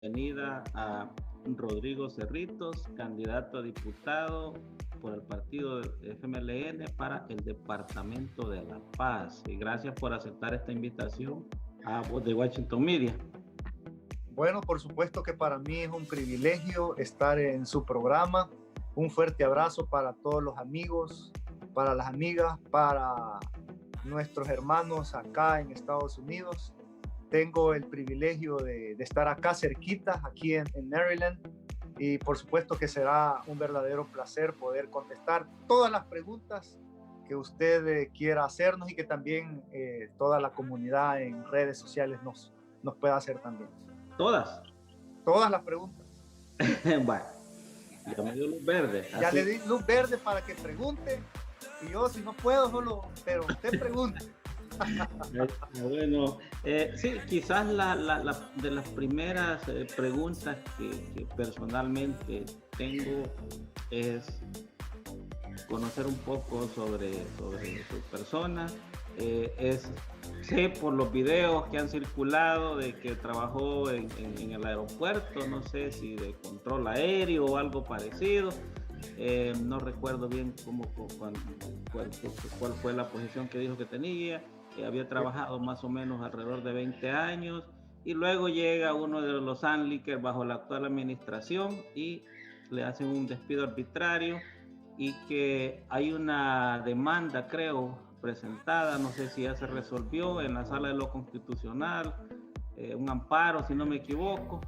bienvenida a Rodrigo Cerritos, candidato a diputado por el partido de FMLN para el Departamento de La Paz. Y gracias por aceptar esta invitación a Voz de Washington Media. Bueno, por supuesto que para mí es un privilegio estar en su programa. Un fuerte abrazo para todos los amigos, para las amigas, para nuestros hermanos acá en Estados Unidos. Tengo el privilegio de estar acá cerquita, aquí en Maryland, y por supuesto que será un verdadero placer poder contestar todas las preguntas que usted quiera hacernos y que también toda la comunidad en redes sociales nos pueda hacer también. ¿Todas? Todas las preguntas. Bueno, ya me dio luz verde. Ya le di luz verde para que pregunte, y yo si no puedo solo, pero usted pregunte. Bueno, sí, quizás de las primeras preguntas que personalmente tengo es conocer un poco sobre su persona. Sé por los videos que han circulado de que trabajó en el aeropuerto, no sé si de control aéreo o algo parecido. No recuerdo bien cuál fue la posición que dijo que tenía. Había trabajado más o menos alrededor de 20 años y luego llega uno de los Anliker bajo la actual administración y le hacen un despido arbitrario y que hay una demanda, creo, presentada, no sé si ya se resolvió en la Sala de lo Constitucional, un amparo, si no me equivoco,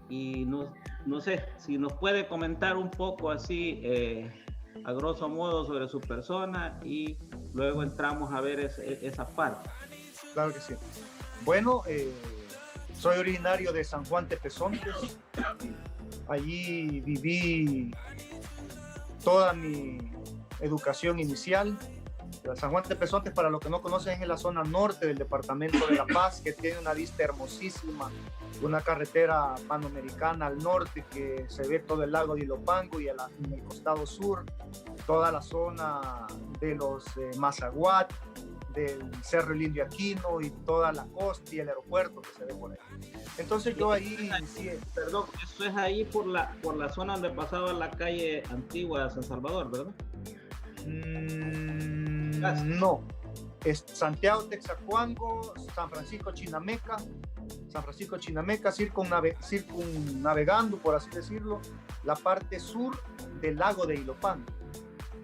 y no sé si nos puede comentar un poco así, a grosso modo, sobre su persona y luego entramos a ver esa parte. Claro que sí. Bueno, soy originario de San Juan Tepezontes. Allí viví toda mi educación inicial. San Juan Tepezontes, para los que no conocen, es en la zona norte del departamento de La Paz, que tiene una vista hermosísima, una carretera panamericana al norte que se ve todo el lago de Ilopango, y en el costado sur toda la zona de los Mazaguat, del Cerro El Indio Aquino y toda la costa y el aeropuerto que se ve por ahí. Entonces yo ahí inicié. Perdón, eso es ahí por la zona donde pasaba la calle antigua de San Salvador, ¿verdad? No, es Santiago Texacuango, San Francisco Chinameca, circunnavegando, por así decirlo, la parte sur del lago de Ilopango.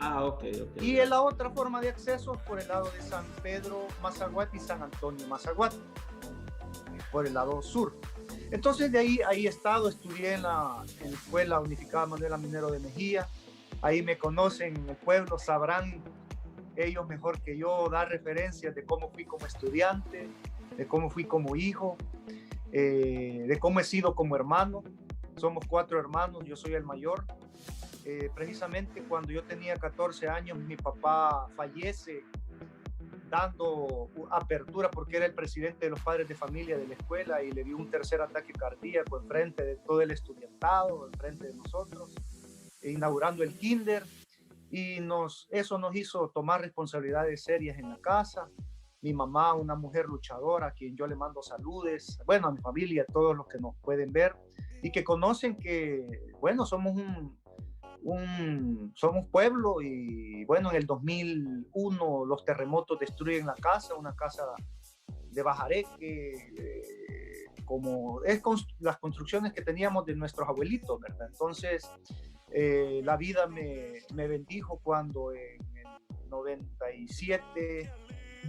Okay. Y la otra forma de acceso por el lado de San Pedro Mazaguat y San Antonio Mazaguat, por el lado sur. Entonces de ahí he estado, estudié en la Escuela Unificada Manuel Minero de Mejía. Ahí me conocen en el pueblo, sabrán ellos mejor que yo dar referencias de cómo fui como estudiante, de cómo fui como hijo, de cómo he sido como hermano. Somos 4 hermanos, yo soy el mayor. Precisamente cuando yo tenía 14 años, mi papá fallece dando apertura, porque era el presidente de los padres de familia de la escuela, y le dio un tercer ataque cardíaco en frente de todo el estudiantado, en frente de nosotros, inaugurando el kinder, y eso nos hizo tomar responsabilidades serias en la casa. Mi mamá, una mujer luchadora, a quien yo le mando saludes, bueno, a mi familia, a todos los que nos pueden ver y que conocen que, bueno, somos somos pueblo. Y bueno, en el 2001 los terremotos destruyen la casa, una casa de bajareque, como es las construcciones que teníamos de nuestros abuelitos, ¿verdad? Entonces la vida me bendijo cuando en el 97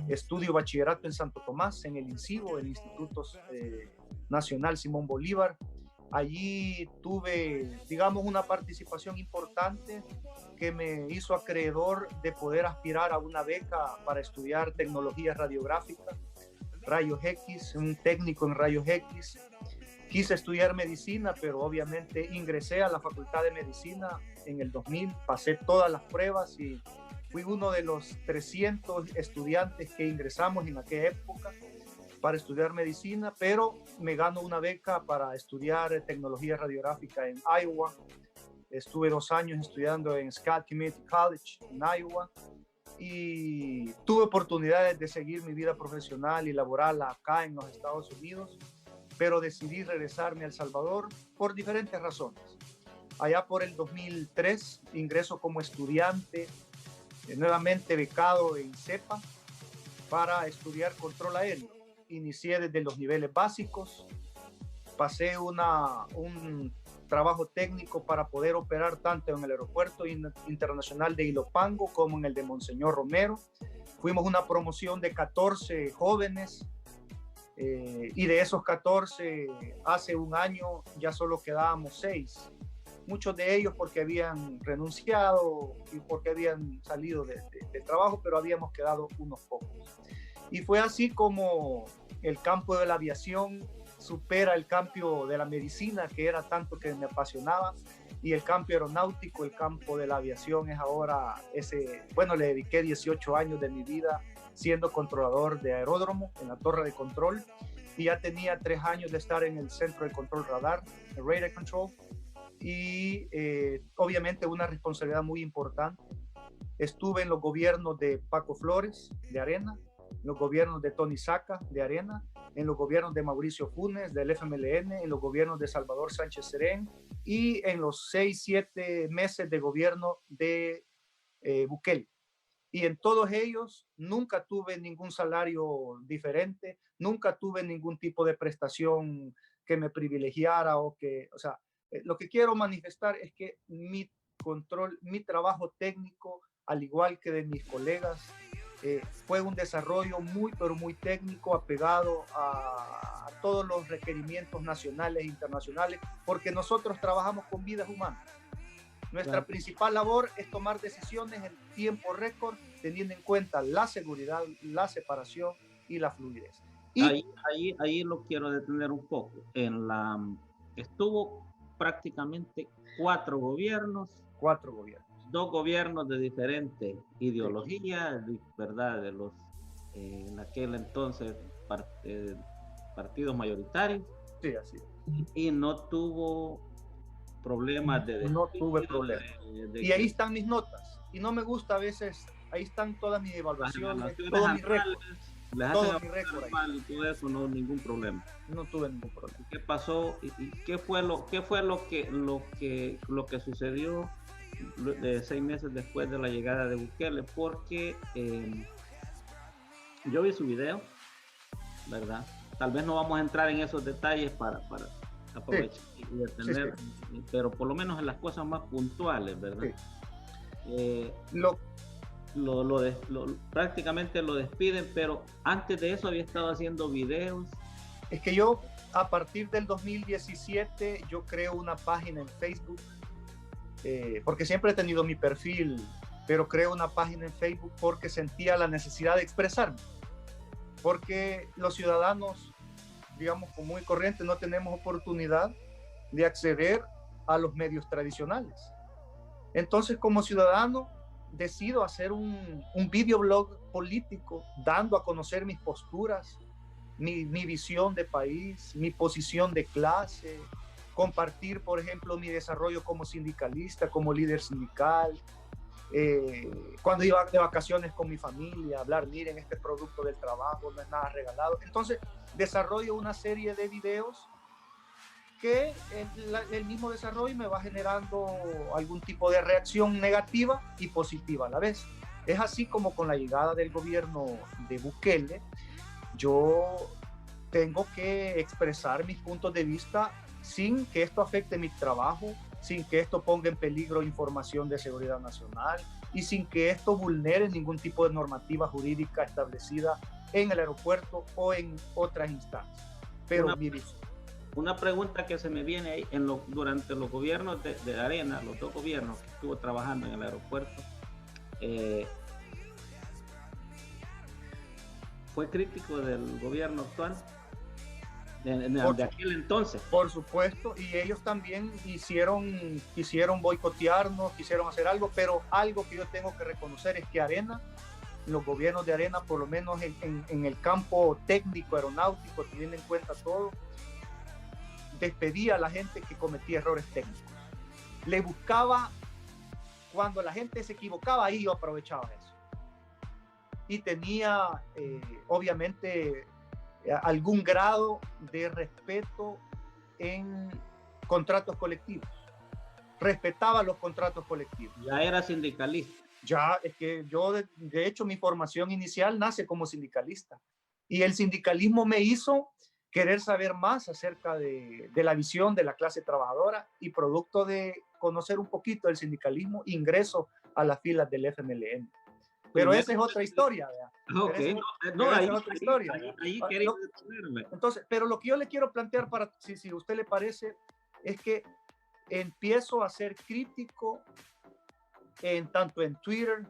estudio bachillerato en Santo Tomás, en el INCIBO, el Instituto Nacional Simón Bolívar. Allí tuve, digamos, una participación importante que me hizo acreedor de poder aspirar a una beca para estudiar tecnología radiográfica, rayos X, un técnico en rayos X. Quise estudiar medicina, pero obviamente ingresé a la Facultad de Medicina en el 2000, pasé todas las pruebas y fui uno de los 300 estudiantes que ingresamos en aquella época para estudiar medicina, pero me gano una beca para estudiar tecnología radiográfica en Iowa. Estuve 2 años estudiando en Scott Community College en Iowa y tuve oportunidades de seguir mi vida profesional y laboral acá en los Estados Unidos. pero decidí regresarme a El Salvador por diferentes razones. Allá por el 2003 ingreso como estudiante, nuevamente becado en ICEPA para estudiar control aéreo. Inicié desde los niveles básicos, pasé un trabajo técnico para poder operar tanto en el aeropuerto internacional de Ilopango como en el de Monseñor Romero. Fuimos una promoción de 14 jóvenes y de esos 14 hace un año ya solo quedábamos 6. Muchos de ellos porque habían renunciado y porque habían salido del trabajo, pero habíamos quedado unos pocos. Y fue así como el campo de la aviación supera el campo de la medicina, que era tanto que me apasionaba, y el campo aeronáutico, el campo de la aviación es ahora ese, bueno, le dediqué 18 años de mi vida siendo controlador de aeródromo en la torre de control, y ya tenía 3 años de estar en el centro de control radar, el Radar Control, y obviamente una responsabilidad muy importante. Estuve en los gobiernos de Paco Flores, de Arena, en los gobiernos de Tony Saca, de Arena, en los gobiernos de Mauricio Funes, del FMLN, en los gobiernos de Salvador Sánchez Serén y en los 6-7 meses de gobierno de Bukele. Y en todos ellos nunca tuve ningún salario diferente, nunca tuve ningún tipo de prestación que me privilegiara o sea, lo que quiero manifestar es que mi trabajo técnico, al igual que de mis colegas, fue un desarrollo pero muy técnico, apegado a todos los requerimientos nacionales e internacionales, porque nosotros trabajamos con vidas humanas. Nuestra principal labor es tomar decisiones en tiempo récord, teniendo en cuenta la seguridad, la separación y la fluidez. Y ahí lo quiero detener un poco. Estuvo prácticamente 4 gobiernos. 2 gobiernos de diferente ideología, ¿verdad? De los, en aquel entonces, partidos mayoritarios. Sí, así es. Y no tuvo problemas de despido. No tuve problemas. Y ahí están mis notas. Y no me gusta a veces, ahí están todas mis evaluaciones, todo mi récord. Todo mi récord. Todo eso, no ningún problema. No tuve ningún problema. ¿Qué pasó? ¿Y qué fue lo que sucedió de 6 meses después de la llegada de Bukele? Porque yo vi su video, ¿verdad? Tal vez no vamos a entrar en esos detalles para aprovechar y detener, pero por lo menos en las cosas más puntuales, ¿verdad? Sí. Prácticamente lo despiden, pero antes de eso había estado haciendo videos. Es que yo, a partir del 2017, yo creo una página en Facebook, porque siempre he tenido mi perfil, pero creo una página en Facebook porque sentía la necesidad de expresarme, porque los ciudadanos, digamos, común y corriente, no tenemos oportunidad de acceder a los medios tradicionales. Entonces, como ciudadano, decido hacer un videoblog político, dando a conocer mis posturas, mi visión de país, mi posición de clase, compartir, por ejemplo, mi desarrollo como sindicalista, como líder sindical, cuando iba de vacaciones con mi familia, hablar, miren, este producto del trabajo no es nada regalado. Entonces, desarrollo una serie de videos que el mismo desarrollo me va generando algún tipo de reacción negativa y positiva a la vez. Es así como con la llegada del gobierno de Bukele, yo tengo que expresar mis puntos de vista sin que esto afecte mi trabajo, sin que esto ponga en peligro información de seguridad nacional y sin que esto vulnere ningún tipo de normativa jurídica establecida en el aeropuerto o en otras instancias. Pero una pregunta que se me viene ahí, durante los gobiernos de Arena, los 2 gobiernos que estuvo trabajando en el aeropuerto, ¿fue crítico del gobierno actual? De aquel entonces. Por supuesto, y ellos también quisieron boicotearnos, quisieron hacer algo, pero algo que yo tengo que reconocer es que Arena, los gobiernos de Arena, por lo menos en el campo técnico, aeronáutico, teniendo en cuenta todo, despedía a la gente que cometía errores técnicos. Le buscaba, cuando la gente se equivocaba, ahí yo aprovechaba eso. Y tenía, obviamente, algún grado de respeto en contratos colectivos. Respetaba los contratos colectivos. Ya era sindicalista. Ya, es que yo, de hecho, mi formación inicial nace como sindicalista. Y el sindicalismo me hizo querer saber más acerca de la visión de la clase trabajadora, y producto de conocer un poquito del sindicalismo, ingreso a las filas del FMLN. Pero esa es otra historia. Ok, ahí, es otra historia. Ahí quería detenerme. Entonces, pero lo que yo le quiero plantear, para si a usted le parece, es que empiezo a ser crítico tanto en Twitter,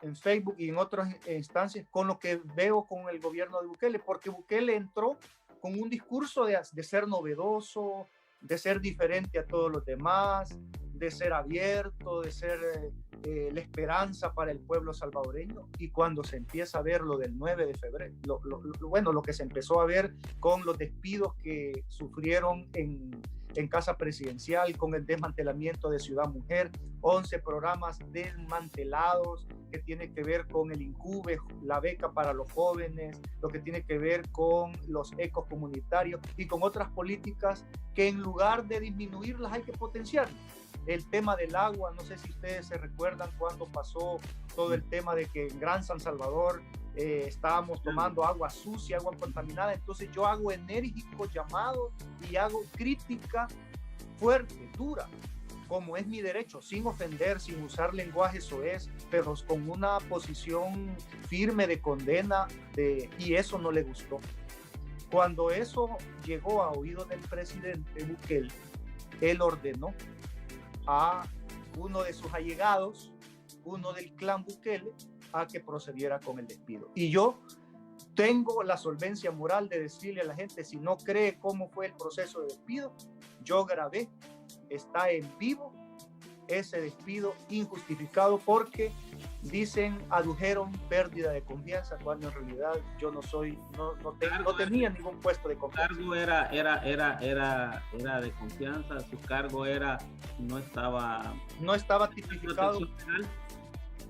en Facebook y en otras instancias con lo que veo con el gobierno de Bukele, porque Bukele entró con un discurso de ser novedoso, de ser diferente a todos los demás, de ser abierto, de ser la esperanza para el pueblo salvadoreño. Y cuando se empieza a ver lo del 9 de febrero, lo que se empezó a ver con los despidos que sufrieron en Casa Presidencial, con el desmantelamiento de Ciudad Mujer, 11 programas desmantelados que tiene que ver con el INCUBE, la beca para los jóvenes, lo que tiene que ver con los ecos comunitarios y con otras políticas que en lugar de disminuirlas hay que potenciar. El tema del agua, no sé si ustedes se recuerdan cuando pasó todo el tema de que en Gran San Salvador estábamos tomando agua sucia, agua contaminada. Entonces yo hago enérgicos llamados y hago crítica fuerte, dura, como es mi derecho, sin ofender, sin usar lenguaje soez, pero con una posición firme de condena, y eso no le gustó. Cuando eso llegó a oídos del presidente Bukele, él ordenó a uno de sus allegados, uno del clan Bukele, a que procediera con el despido. Y yo tengo la solvencia moral de decirle a la gente, si no cree cómo fue el proceso de despido, yo grabé, está en vivo ese despido injustificado, porque adujeron pérdida de confianza, cuando en realidad yo no tenía ningún puesto de confianza. Su cargo era de confianza, su cargo no estaba tipificado.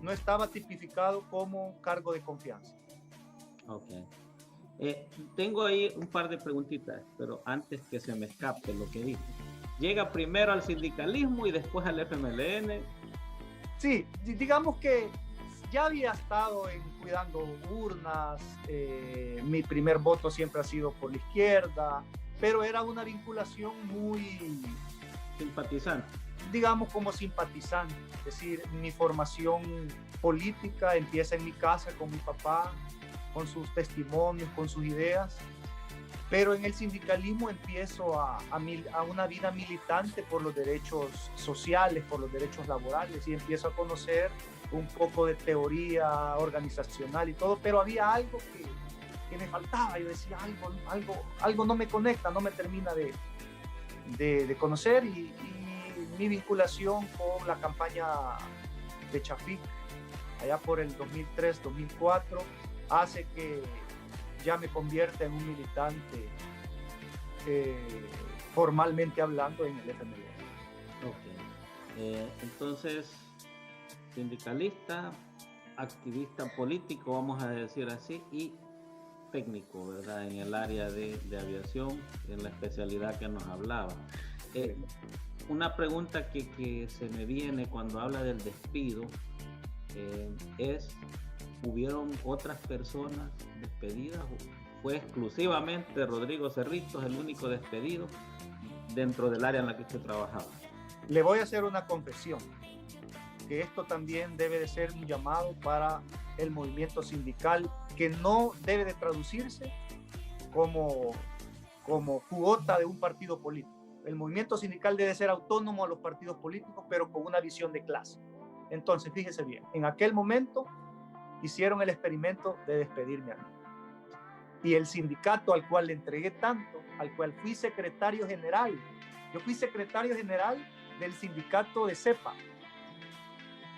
No estaba tipificado como cargo de confianza. Ok. Tengo ahí un par de preguntitas, pero antes que se me escape lo que dije. ¿Llega primero al sindicalismo y después al FMLN? Sí, digamos que ya había estado cuidando urnas, mi primer voto siempre ha sido por la izquierda, pero era una vinculación muy... simpatizante. Digamos como simpatizante, es decir, mi formación política empieza en mi casa con mi papá, con sus testimonios, con sus ideas, pero en el sindicalismo empiezo a una vida militante por los derechos sociales, por los derechos laborales, y empiezo a conocer un poco de teoría organizacional y todo, pero había algo que me faltaba. Yo decía, algo no me conecta, no me termina de conocer, y mi vinculación con la campaña de Chafik allá por el 2003-2004 hace que ya me convierta en un militante formalmente hablando en el FMLN. Ok. Entonces, sindicalista, activista político, vamos a decir así, y técnico, ¿verdad? En el área de aviación, en la especialidad que nos hablaba. Una pregunta que se me viene cuando habla del despido ¿hubieron otras personas despedidas? ¿Fue exclusivamente Rodrigo Cerritos el único despedido dentro del área en la que usted trabajaba? Le voy a hacer una confesión, que esto también debe de ser un llamado para el movimiento sindical, que no debe de traducirse como cuota de un partido político. El movimiento sindical debe ser autónomo a los partidos políticos, pero con una visión de clase. Entonces, fíjese bien, en aquel momento hicieron el experimento de despedirme a mí. Y el sindicato al cual le entregué tanto, al cual fui secretario general, yo fui secretario general del sindicato de CEPA,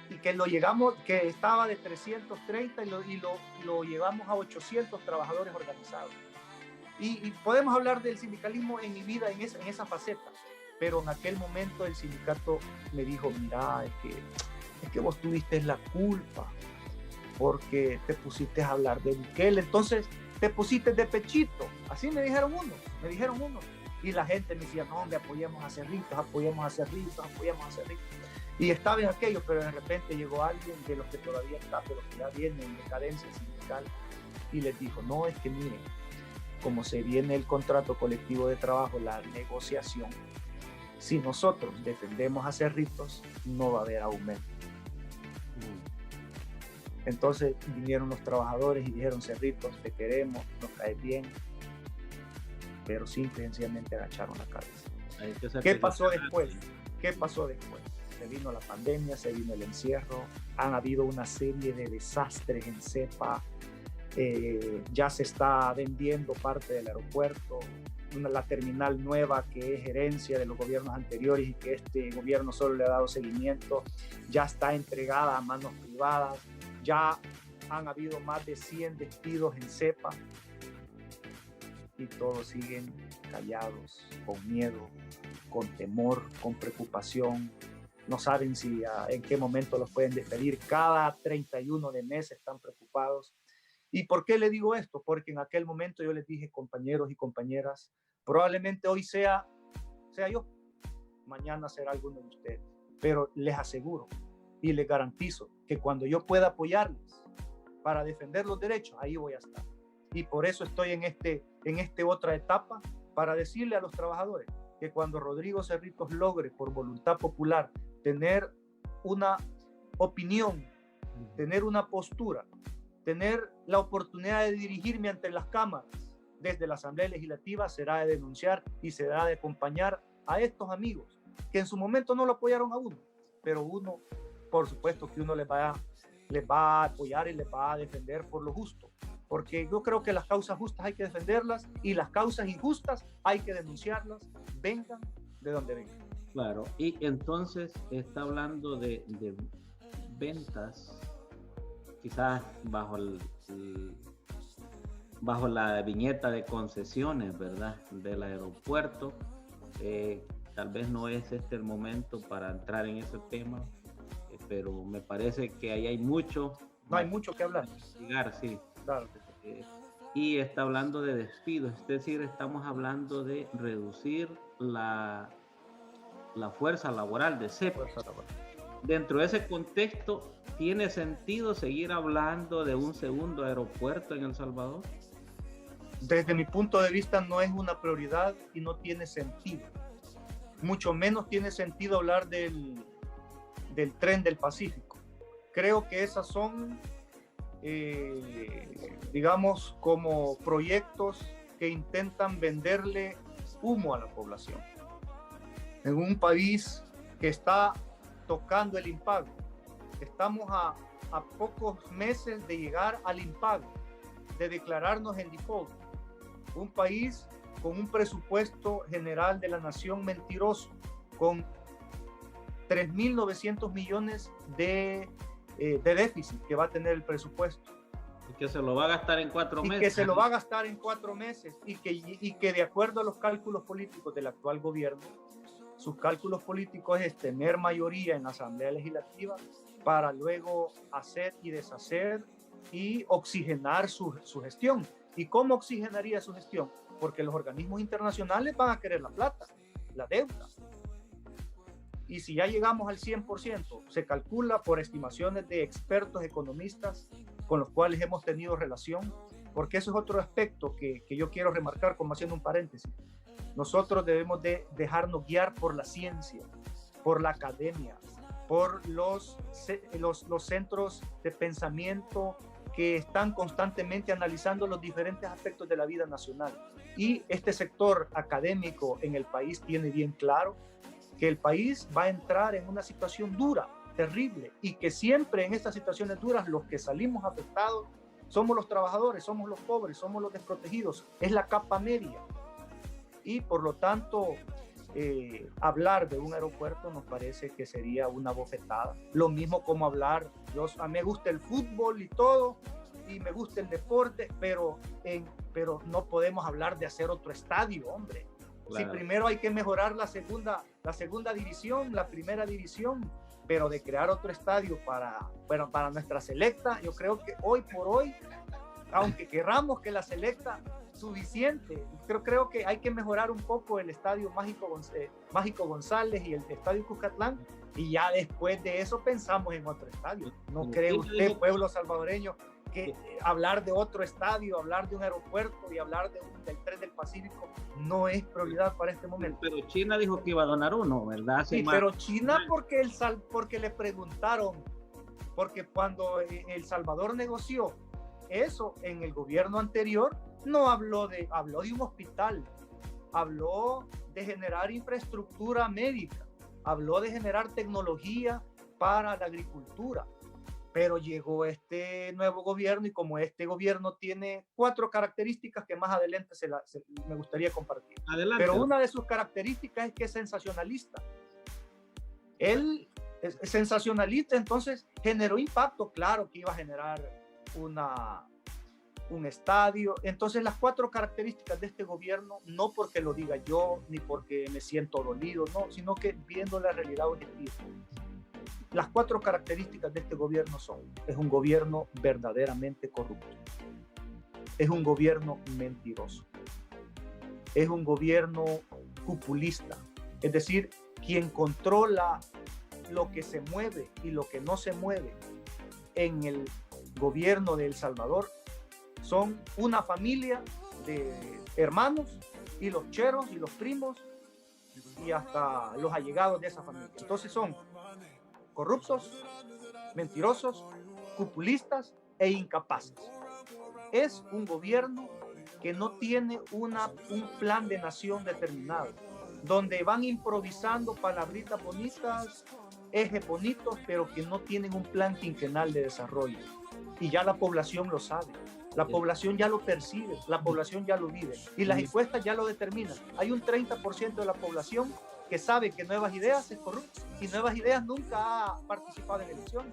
y que estaba de 330 y lo llevamos a 800 trabajadores organizados. Y podemos hablar del sindicalismo en mi vida en esa faceta, pero en aquel momento el sindicato me dijo, mira, es que vos tuviste la culpa porque te pusiste a hablar de Bukele. Entonces te pusiste de pechito. Así me dijeron uno. Y la gente me decía, no, hombre, apoyemos a Cerritos, apoyemos a Cerritos, apoyemos a Cerritos. Y estaba en aquello, pero de repente llegó alguien de los que todavía está, pero que ya viene en decadencia sindical, y les dijo, no, es que miren, como se viene el contrato colectivo de trabajo, la negociación, si nosotros defendemos a Cerritos, no va a haber aumento. Entonces vinieron los trabajadores y dijeron, Cerritos, te queremos, nos caes bien, pero simple y sencillamente agacharon la cabeza. ¿Qué pasó después? Se vino la pandemia, se vino el encierro, han habido una serie de desastres en CEPA, ya se está vendiendo parte del aeropuerto, la terminal nueva que es herencia de los gobiernos anteriores y que este gobierno solo le ha dado seguimiento, ya está entregada a manos privadas, ya han habido más de 100 despidos en CEPA y todos siguen callados, con miedo, con temor, con preocupación. No saben en qué momento los pueden despedir. Cada 31 de mes están preocupados. ¿Y por qué le digo esto? Porque en aquel momento yo les dije, compañeros y compañeras, probablemente hoy sea yo, mañana será alguno de ustedes, pero les aseguro y les garantizo que cuando yo pueda apoyarles para defender los derechos, ahí voy a estar. Y por eso estoy en esta otra etapa, para decirle a los trabajadores que cuando Rodrigo Cerritos logre por voluntad popular tener una opinión, tener una postura, tener la oportunidad de dirigirme ante las cámaras desde la Asamblea Legislativa, será de denunciar y será de acompañar a estos amigos que en su momento no lo apoyaron a uno, pero uno, por supuesto que uno les va a apoyar y les va a defender por lo justo, porque yo creo que las causas justas hay que defenderlas y las causas injustas hay que denunciarlas, vengan de donde vengan. Claro, y entonces está hablando de ventas, quizás bajo la viñeta de concesiones, ¿verdad?, del aeropuerto. Tal vez no es el momento para entrar en ese tema, pero me parece que ahí hay mucho. No hay mucho que hablar. Sí. Claro. Y está hablando de despidos, es decir, estamos hablando de reducir la fuerza laboral de CEPA. Dentro de ese contexto, ¿tiene sentido seguir hablando de un segundo aeropuerto en El Salvador? Desde mi punto de vista no es una prioridad y no tiene sentido. Mucho menos tiene sentido hablar del tren del Pacífico. Creo que esas son, digamos, como proyectos que intentan venderle humo a la población. En un país que está tocando el impago. Estamos a pocos meses de llegar al impago, de declararnos en default. Un país con un presupuesto general de la nación mentiroso, con 3.900 millones de déficit que va a tener el presupuesto. Y que se lo va a gastar en 4 meses. Y que se lo va a gastar en 4 meses y que de acuerdo a los cálculos políticos del actual gobierno, sus cálculos políticos es tener mayoría en la Asamblea Legislativa para luego hacer y deshacer y oxigenar su gestión. ¿Y cómo oxigenaría su gestión? Porque los organismos internacionales van a querer la plata, la deuda. Y si ya llegamos al 100%, se calcula por estimaciones de expertos economistas con los cuales hemos tenido relación, porque eso es otro aspecto que yo quiero remarcar como haciendo un paréntesis. Nosotros debemos de dejarnos guiar por la ciencia, por la academia, por los centros de pensamiento que están constantemente analizando los diferentes aspectos de la vida nacional. Y este sector académico en el país tiene bien claro que el país va a entrar en una situación dura, terrible, y que siempre en estas situaciones duras los que salimos afectados somos los trabajadores, somos los pobres, somos los desprotegidos, es la capa media. Y por lo tanto, hablar de un aeropuerto nos parece que sería una bofetada. Lo mismo como hablar, a mí me gusta el fútbol y todo, y me gusta el deporte, pero no podemos hablar de hacer otro estadio, hombre. Claro. Si primero hay que mejorar la segunda división, la primera división, pero de crear otro estadio para nuestra selecta, yo creo que hoy por hoy aunque querramos que la selecta suficiente, creo que hay que mejorar un poco el estadio Mágico González y el estadio Cuscatlán, y ya después de eso pensamos en otro estadio. ¿No cree usted, pueblo salvadoreño, que hablar de otro estadio, hablar de un aeropuerto y hablar del tren del Pacífico no es prioridad para este momento? Pero China dijo que iba a donar uno, ¿verdad? Sí, pero China porque le preguntaron, porque cuando El Salvador negoció eso en el gobierno anterior, no habló de un hospital, habló de generar infraestructura médica, habló de generar tecnología para la agricultura. Pero llegó este nuevo gobierno, y como este gobierno tiene 4 características que más adelante me gustaría compartir. Adelante. Pero una de sus características es que es sensacionalista. Él es sensacionalista, entonces generó impacto, claro que iba a generar un estadio. Entonces las 4 características de este gobierno, no porque lo diga yo, ni porque me siento dolido, no, sino que viendo la realidad objetiva. Las 4 características de este gobierno es un gobierno verdaderamente corrupto, es un gobierno mentiroso, es un gobierno populista, es decir, quien controla lo que se mueve y lo que no se mueve en el gobierno de El Salvador son una familia de hermanos, y los cheros y los primos y hasta los allegados de esa familia. Entonces son corruptos, mentirosos, populistas e incapaces. Es un gobierno que no tiene un plan de nación determinado, donde van improvisando palabritas bonitas, ejes bonitos, pero que no tienen un plan quinquenal de desarrollo. Y ya la población lo sabe, la población ya lo percibe, la población ya lo vive, y las encuestas ya lo determinan. Hay un 30% de la población que sabe que Nuevas Ideas es corrupto, y Nuevas Ideas nunca ha participado en elecciones.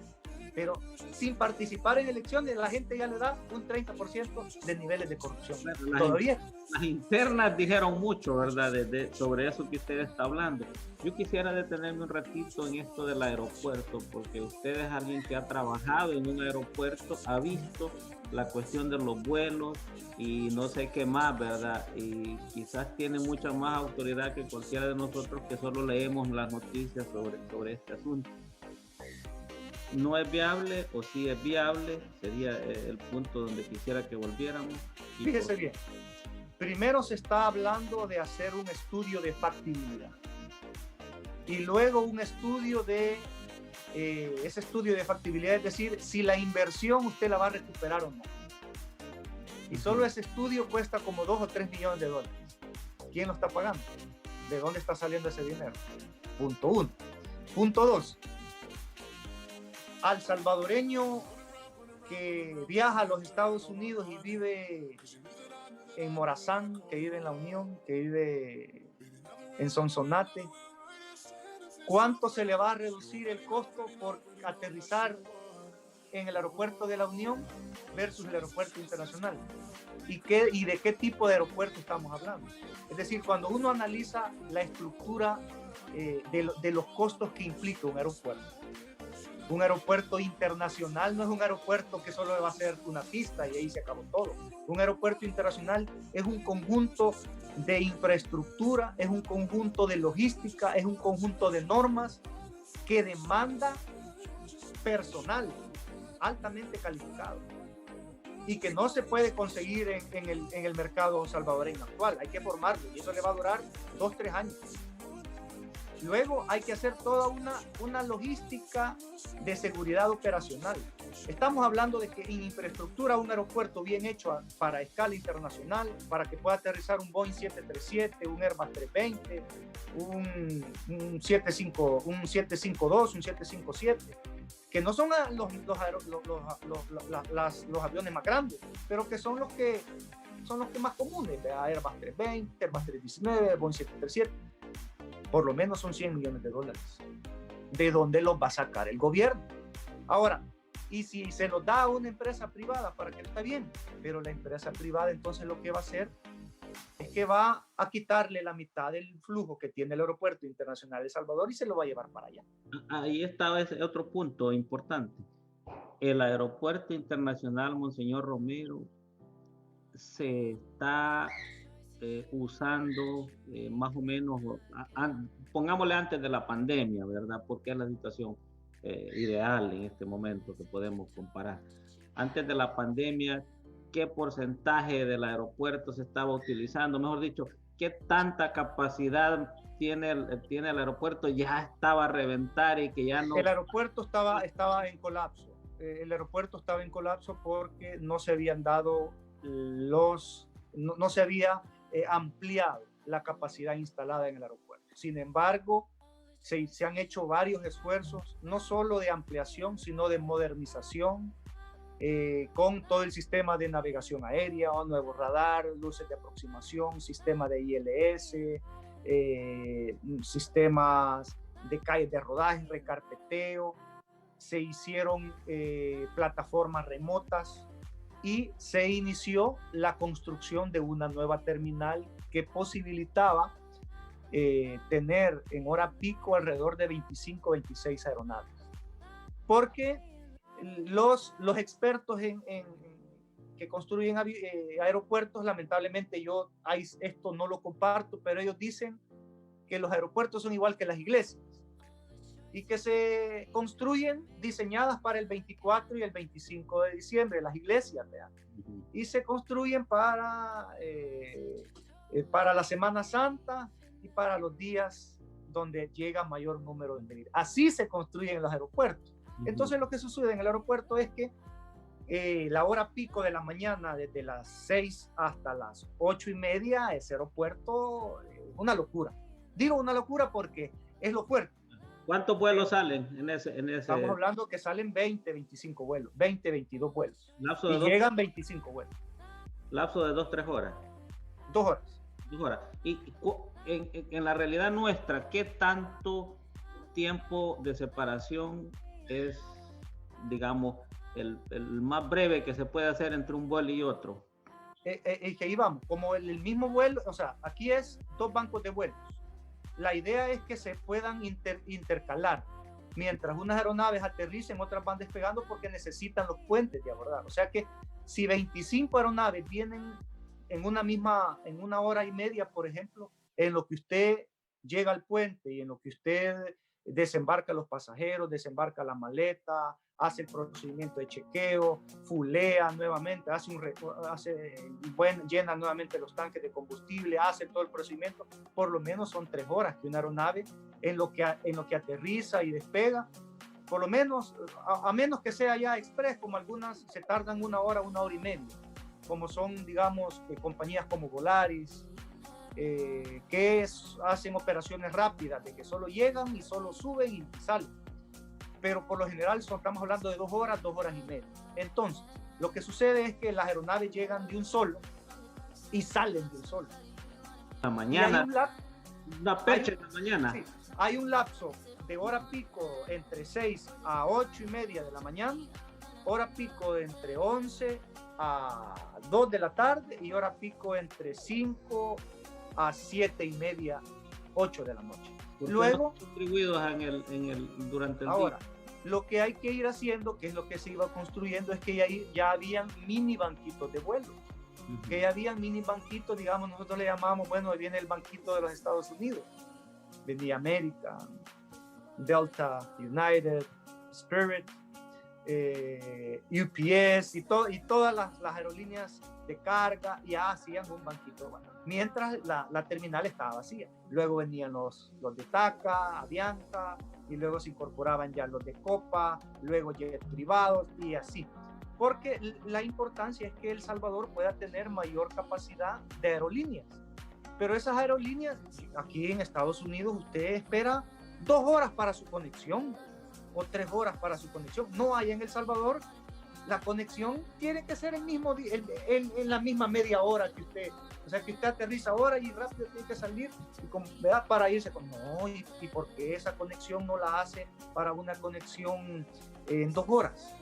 Pero sin participar en elecciones, la gente ya le da un 30% de niveles de corrupción. Bueno, todavía las internas dijeron mucho, ¿verdad? Sobre eso que usted está hablando. Yo quisiera detenerme un ratito en esto del aeropuerto, porque usted es alguien que ha trabajado en un aeropuerto, ha visto la cuestión de los vuelos y no sé qué más, ¿verdad? Y quizás tiene mucha más autoridad que cualquiera de nosotros que solo leemos las noticias sobre este asunto. ¿No es viable o sí es viable? Sería el punto donde quisiera que volviéramos. Fíjese bien, primero se está hablando de hacer un estudio de factibilidad, y luego un estudio ese estudio de factibilidad, es decir, si la inversión usted la va a recuperar o no. Y solo ese estudio cuesta como 2 o 3 millones de dólares. ¿Quién lo está pagando? ¿De dónde está saliendo ese dinero? Punto 1. Punto 2. Al salvadoreño que viaja a los Estados Unidos y vive en Morazán, que vive en La Unión, que vive en Sonsonate, ¿cuánto se le va a reducir el costo por aterrizar en el aeropuerto de La Unión versus el aeropuerto internacional? ¿Y de qué tipo de aeropuerto estamos hablando? Es decir, cuando uno analiza la estructura de los costos que implica un aeropuerto internacional no es un aeropuerto que solo va a ser una pista y ahí se acabó todo. Un aeropuerto internacional es un conjunto de infraestructura, es un conjunto de logística, es un conjunto de normas que demanda personal altamente calificado y que no se puede conseguir en el mercado salvadoreño actual. Hay que formarlo, y eso le va a durar 2-3 años. Luego hay que hacer toda una logística de seguridad operacional. Estamos hablando de que en infraestructura, un aeropuerto bien hecho para escala internacional, para que pueda aterrizar un Boeing 737, un Airbus 320, un 752, un 757, que no son los aviones más grandes, pero que son los que más comunes, Airbus 320, Airbus 319, Boeing 737. Por lo menos son 100 millones de dólares. ¿De dónde los va a sacar el gobierno? Ahora, y si se los da a una empresa privada, para que está bien, pero la empresa privada entonces lo que va a hacer es que va a quitarle la mitad del flujo que tiene el aeropuerto internacional de El Salvador y se lo va a llevar para allá. Ahí estaba ese otro punto importante. El aeropuerto internacional Monseñor Romero se está usando más o menos, pongámosle antes de la pandemia, ¿verdad? Porque es la situación ideal en este momento que podemos comparar. Antes de la pandemia, ¿qué porcentaje del aeropuerto se estaba utilizando? Mejor dicho, ¿qué tanta capacidad tiene el aeropuerto? Ya estaba a reventar y que ya no... El aeropuerto estaba en colapso. El aeropuerto estaba en colapso porque no se habían dado no se había ampliado la capacidad instalada en el aeropuerto. Sin embargo, se han hecho varios esfuerzos, no solo de ampliación, sino de modernización, con todo el sistema de navegación aérea, nuevo radar, luces de aproximación, sistema de ILS, sistemas de calles de rodaje, recarpeteo, se hicieron plataformas remotas y se inició la construcción de una nueva terminal que posibilitaba tener en hora pico alrededor de 25 26 aeronaves. Porque los expertos que construyen aeropuertos, lamentablemente esto no lo comparto, pero ellos dicen que los aeropuertos son igual que las iglesias y que se construyen diseñadas para el 24 y el 25 de diciembre, las iglesias, ¿verdad? Y se construyen para la Semana Santa y para los días donde llega mayor número de venir. Así se construyen los aeropuertos. Entonces lo que sucede en el aeropuerto es que la hora pico de la mañana, desde las 6 hasta las 8:30, ese aeropuerto es una locura. Digo una locura porque es lo fuerte. ¿Cuántos vuelos salen en ese? Estamos hablando que salen 20, 25 vuelos, 20, 22 vuelos. Lapso y llegan 25 vuelos. Lapso de 2, 3 horas. 2 horas. 2 horas. Y en la realidad nuestra, ¿qué tanto tiempo de separación es, digamos, el más breve que se puede hacer entre un vuelo y otro? Que ahí vamos, como el mismo vuelo, o sea, aquí es 2 bancos de vuelos. La idea es que se puedan intercalar. Mientras unas aeronaves aterricen, otras van despegando porque necesitan los puentes de abordar. O sea que si 25 aeronaves vienen en una hora y media, por ejemplo, en lo que usted llega al puente y en lo que usted desembarca a los pasajeros, desembarca la maleta, hace el procedimiento de chequeo, fulea nuevamente, llena nuevamente los tanques de combustible, hace todo el procedimiento, por lo menos son 3 horas que una aeronave en lo que aterriza y despega, por lo menos, a menos que sea ya express, como algunas se tardan 1 hora, 1 hora y media, como son, digamos, compañías como Volaris, que hacen operaciones rápidas, de que solo llegan y solo suben y salen. Pero por lo general estamos hablando de 2 horas, 2 horas y media. Entonces, lo que sucede es que las aeronaves llegan de un solo y salen de un solo. La mañana, una fecha en la mañana. Sí, hay un lapso de hora pico entre 6 a 8 y media de la mañana, hora pico de entre 11 a 2 de la tarde y hora pico entre 5 a 7 y media, 8 de la noche. Luego, distribuidos durante el ahora, día. Lo que hay que ir haciendo, que es lo que se iba construyendo, es que ya habían mini banquitos de vuelo. Que ya habían mini banquitos, digamos, nosotros le llamamos, bueno, ahí viene el banquito de los Estados Unidos. Venía American, Delta, United, Spirit, UPS y todas las aerolíneas de carga ya hacían un banquito, bueno, mientras la terminal estaba vacía. Luego venían los de TACA, Avianca, y luego se incorporaban ya los de Copa, luego jets privados y así. Porque la importancia es que El Salvador pueda tener mayor capacidad de aerolíneas. Pero esas aerolíneas, aquí en Estados Unidos, usted espera 2 horas para su conexión o 3 horas para su conexión. No hay en El Salvador. La conexión tiene que ser en la misma media hora que usted, o sea, que usted aterriza ahora y rápido tiene que salir para irse. No, ¿y por qué esa conexión no la hace para una conexión en 2 horas?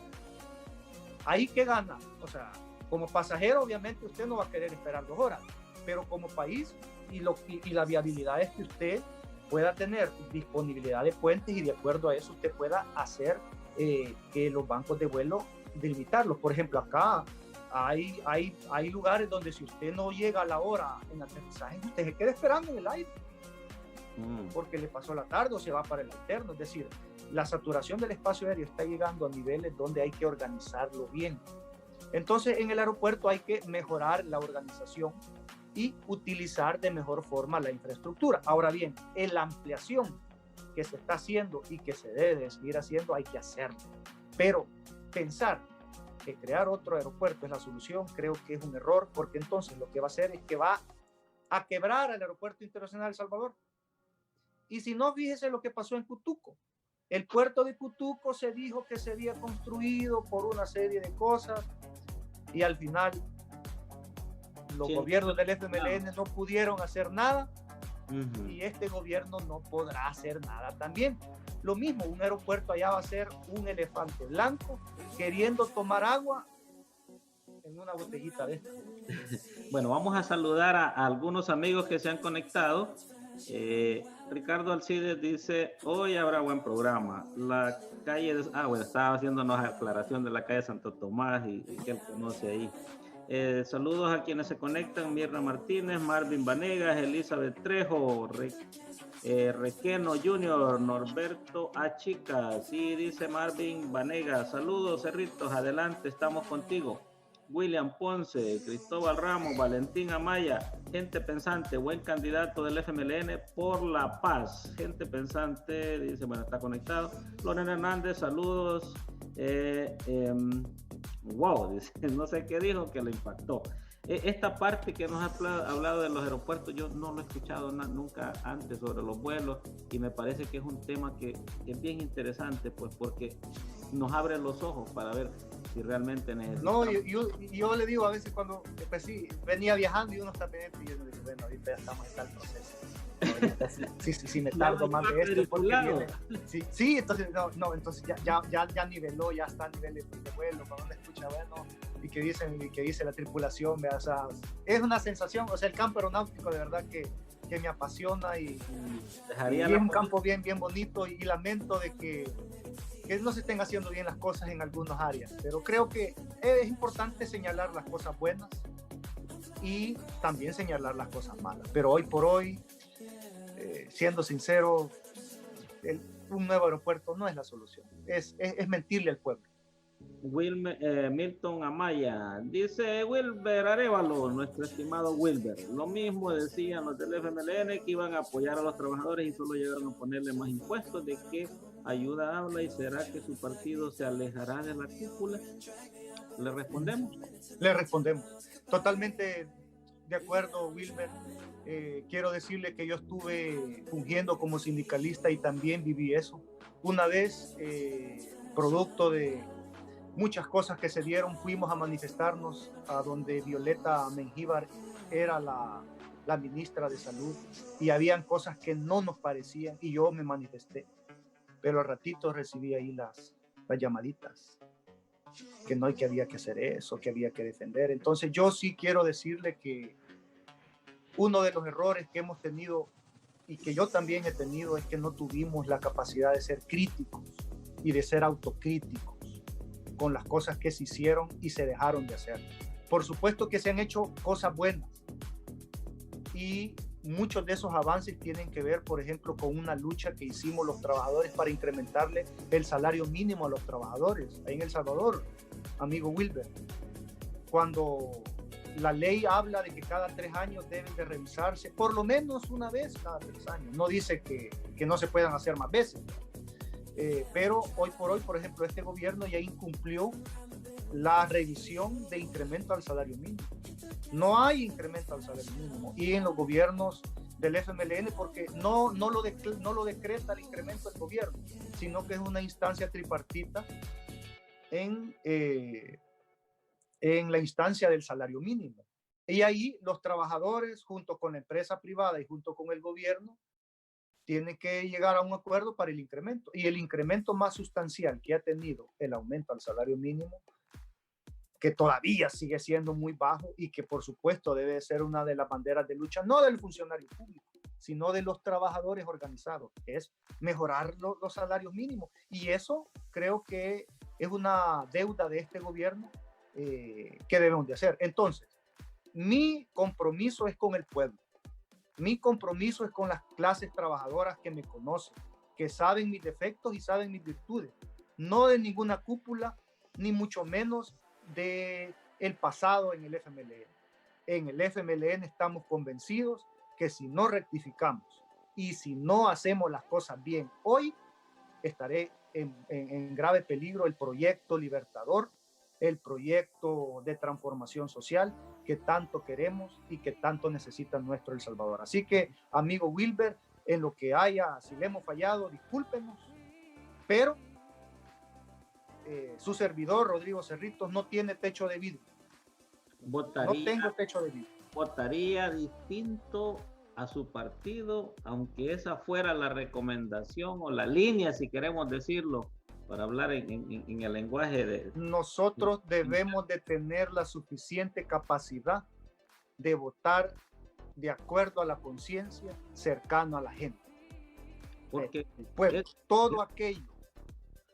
Ahí que gana, o sea, como pasajero obviamente usted no va a querer esperar 2 horas, pero como país y la viabilidad es que usted pueda tener disponibilidad de puentes y de acuerdo a eso usted pueda hacer que los bancos de vuelo delimitarlos. Por ejemplo, acá Hay lugares donde si usted no llega a la hora en aterrizaje, usted se queda esperando en el aire, porque le pasó la tarde o se va para el alterno. Es decir, la saturación del espacio aéreo está llegando a niveles donde hay que organizarlo bien. Entonces, en el aeropuerto hay que mejorar la organización y utilizar de mejor forma la infraestructura. Ahora bien, en la ampliación que se está haciendo y que se debe seguir haciendo, hay que hacerlo. Pero pensar que crear otro aeropuerto es la solución, creo que es un error, porque entonces lo que va a hacer es que va a quebrar al Aeropuerto Internacional de El Salvador. Y si no, fíjese lo que pasó en Cutuco. El puerto de Cutuco se dijo que se había construido por una serie de cosas y al final los gobiernos del FMLN no pudieron hacer nada y este gobierno no podrá hacer nada también. Lo mismo, un aeropuerto allá va a ser un elefante blanco queriendo tomar agua en una botellita de esta. Bueno, vamos a saludar a algunos amigos que se han conectado. Ricardo Alcides dice, hoy habrá buen programa. La calle, bueno, estaba haciéndonos aclaración de la calle Santo Tomás y que él conoce ahí. Saludos a quienes se conectan, Mirna Martínez, Marvin Vanegas, Elizabeth Trejo, Requeno Junior, Norberto Achica, sí, dice Marvin Vanegas, saludos Cerritos, adelante, estamos contigo. William Ponce, Cristóbal Ramos, Valentín Amaya, gente pensante, buen candidato del FMLN por la paz, gente pensante, dice, bueno, está conectado. Loren Hernández, saludos. Wow, dice, no sé qué dijo que le impactó. Esta parte que nos ha hablado de los aeropuertos, yo no lo he escuchado nunca antes sobre los vuelos y me parece que es un tema que es bien interesante, pues porque nos abre los ojos para ver si realmente necesitamos. No, yo le digo a veces cuando pues sí, venía viajando y uno está pendiente y yo digo, bueno, ahorita ya estamos en tal proceso. Sí, me tardo más de esto porque viene, sí, entonces entonces ya niveló, ya está a nivel de vuelo, cuando uno escucha, bueno, y que dice la tripulación, o sea, es una sensación, o sea, el campo aeronáutico de verdad que me apasiona y es un campo bien bonito y lamento de que no se estén haciendo bien las cosas en algunas áreas, pero creo que es importante señalar las cosas buenas y también señalar las cosas malas, pero hoy por hoy, siendo sincero, un nuevo aeropuerto no es la solución, es mentirle al pueblo. Milton Amaya dice Wilber Arevalo, nuestro estimado Wilber, lo mismo decían los del FMLN que iban a apoyar a los trabajadores y solo llegaron a ponerle más impuestos. ¿De qué ayuda habla y será que su partido se alejará de la cúpula? ¿Le respondemos? Totalmente de acuerdo, Wilber. Quiero decirle que yo estuve fungiendo como sindicalista y también viví eso una vez, producto de muchas cosas que se dieron. Fuimos a manifestarnos a donde Violeta Mengíbar era la ministra de Salud y habían cosas que no nos parecían y yo me manifesté, pero al ratito recibí ahí las llamaditas que no, que había que hacer eso, que había que defender. Entonces yo sí quiero decirle que uno de los errores que hemos tenido y que yo también he tenido es que no tuvimos la capacidad de ser críticos y de ser autocríticos con las cosas que se hicieron y se dejaron de hacer. Por supuesto que se han hecho cosas buenas y muchos de esos avances tienen que ver, por ejemplo, con una lucha que hicimos los trabajadores para incrementarle el salario mínimo a los trabajadores. Ahí en El Salvador, amigo Wilber, cuando la ley habla de que cada 3 años deben de revisarse, por lo menos una vez cada 3 años. No dice que no se puedan hacer más veces. Pero hoy por hoy, por ejemplo, este gobierno ya incumplió la revisión de incremento al salario mínimo. No hay incremento al salario mínimo y en los gobiernos del FMLN, porque no lo decreta el incremento del gobierno, sino que es una instancia tripartita en la instancia del salario mínimo. Y ahí los trabajadores, junto con la empresa privada y junto con el gobierno, tiene que llegar a un acuerdo para el incremento. Y el incremento más sustancial que ha tenido el aumento al salario mínimo, que todavía sigue siendo muy bajo y que por supuesto debe ser una de las banderas de lucha, no del funcionario público, sino de los trabajadores organizados, es mejorar los salarios mínimos. Y eso creo que es una deuda de este gobierno ¿qué debemos de hacer? Entonces, mi compromiso es con el pueblo. Mi compromiso es con las clases trabajadoras que me conocen, que saben mis defectos y saben mis virtudes. No de ninguna cúpula, ni mucho menos de el pasado en el FMLN. En el FMLN estamos convencidos que si no rectificamos y si no hacemos las cosas bien hoy, estaré en grave peligro el proyecto libertador, el proyecto de transformación social que tanto queremos y que tanto necesita nuestro El Salvador. Así que, amigo Wilber, en lo que haya, si le hemos fallado, discúlpenos, pero su servidor, Rodrigo Cerritos, no tiene techo de vidrio. No tengo techo de vidrio. Votaría distinto a su partido, aunque esa fuera la recomendación o la línea, si queremos decirlo, para hablar en el lenguaje de... Nosotros debemos de tener la suficiente capacidad de votar de acuerdo a la conciencia, cercano a la gente. Porque el pueblo, todo aquello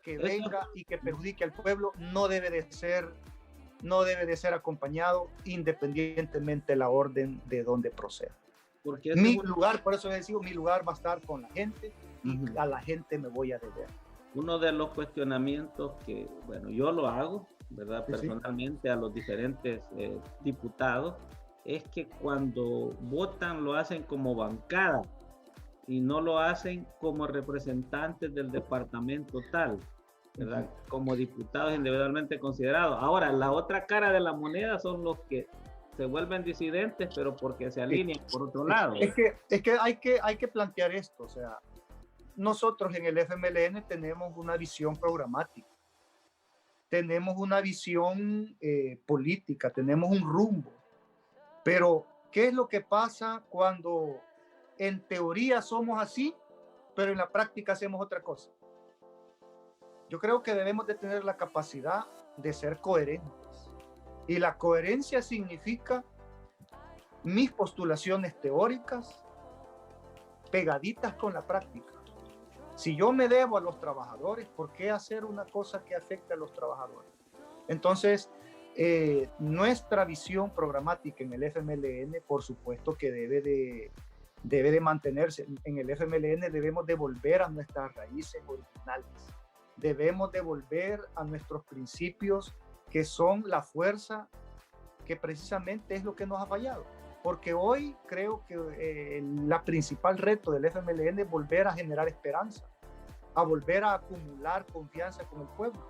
que venga y que perjudique al pueblo no debe de ser acompañado independientemente de la orden de donde proceda. Porque mi lugar, por eso he decidido, mi lugar va a estar con la gente y a la gente me voy a deber. Uno de los cuestionamientos que, bueno, yo lo hago, ¿verdad? Sí, personalmente a los diferentes diputados, es que cuando votan lo hacen como bancada y no lo hacen como representantes del departamento tal, ¿verdad? Como diputados individualmente considerados. Ahora, la otra cara de la moneda son los que se vuelven disidentes, pero porque se alinean por otro lado. Es que hay que plantear esto, o sea, nosotros en el FMLN tenemos una visión programática, tenemos una visión política, tenemos un rumbo, pero ¿qué es lo que pasa cuando en teoría somos así, pero en la práctica hacemos otra cosa? Yo creo que debemos de tener la capacidad de ser coherentes, y la coherencia significa mis postulaciones teóricas pegaditas con la práctica. Si yo me debo a los trabajadores, ¿por qué hacer una cosa que afecte a los trabajadores? Entonces, nuestra visión programática en el FMLN, por supuesto que debe de mantenerse. En el FMLN debemos de volver a nuestras raíces originales. Debemos de volver a nuestros principios, que son la fuerza que precisamente es lo que nos ha fallado. Porque hoy creo que la principal reto del FMLN es volver a generar esperanza, a volver a acumular confianza con el pueblo,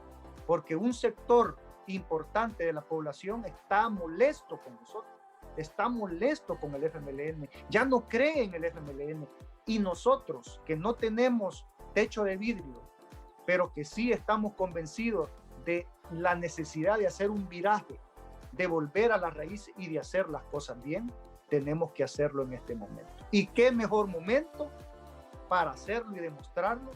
porque un sector importante de la población está molesto con nosotros, está molesto con el FMLN, ya no cree en el FMLN, y nosotros que no tenemos techo de vidrio, pero que sí estamos convencidos de la necesidad de hacer un viraje, de volver a la raíz y de hacer las cosas bien, tenemos que hacerlo en este momento. ¿Y qué mejor momento para hacerlo y demostrarlo?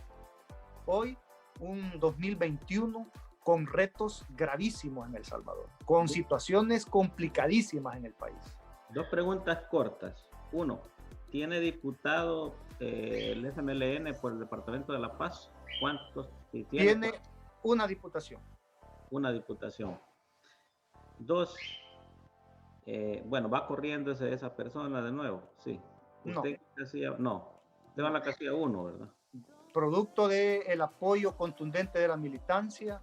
Hoy, un 2021 con retos gravísimos en El Salvador, con situaciones complicadísimas en el país. Dos preguntas cortas. Uno, ¿tiene diputado el FMLN por el Departamento de La Paz? ¿Cuántos? Tiene una diputación. Una diputación. Dos, bueno, va corriendo esa persona de nuevo, sí. Usted no, usted va a la casilla 1, ¿verdad? Producto del apoyo contundente de la militancia,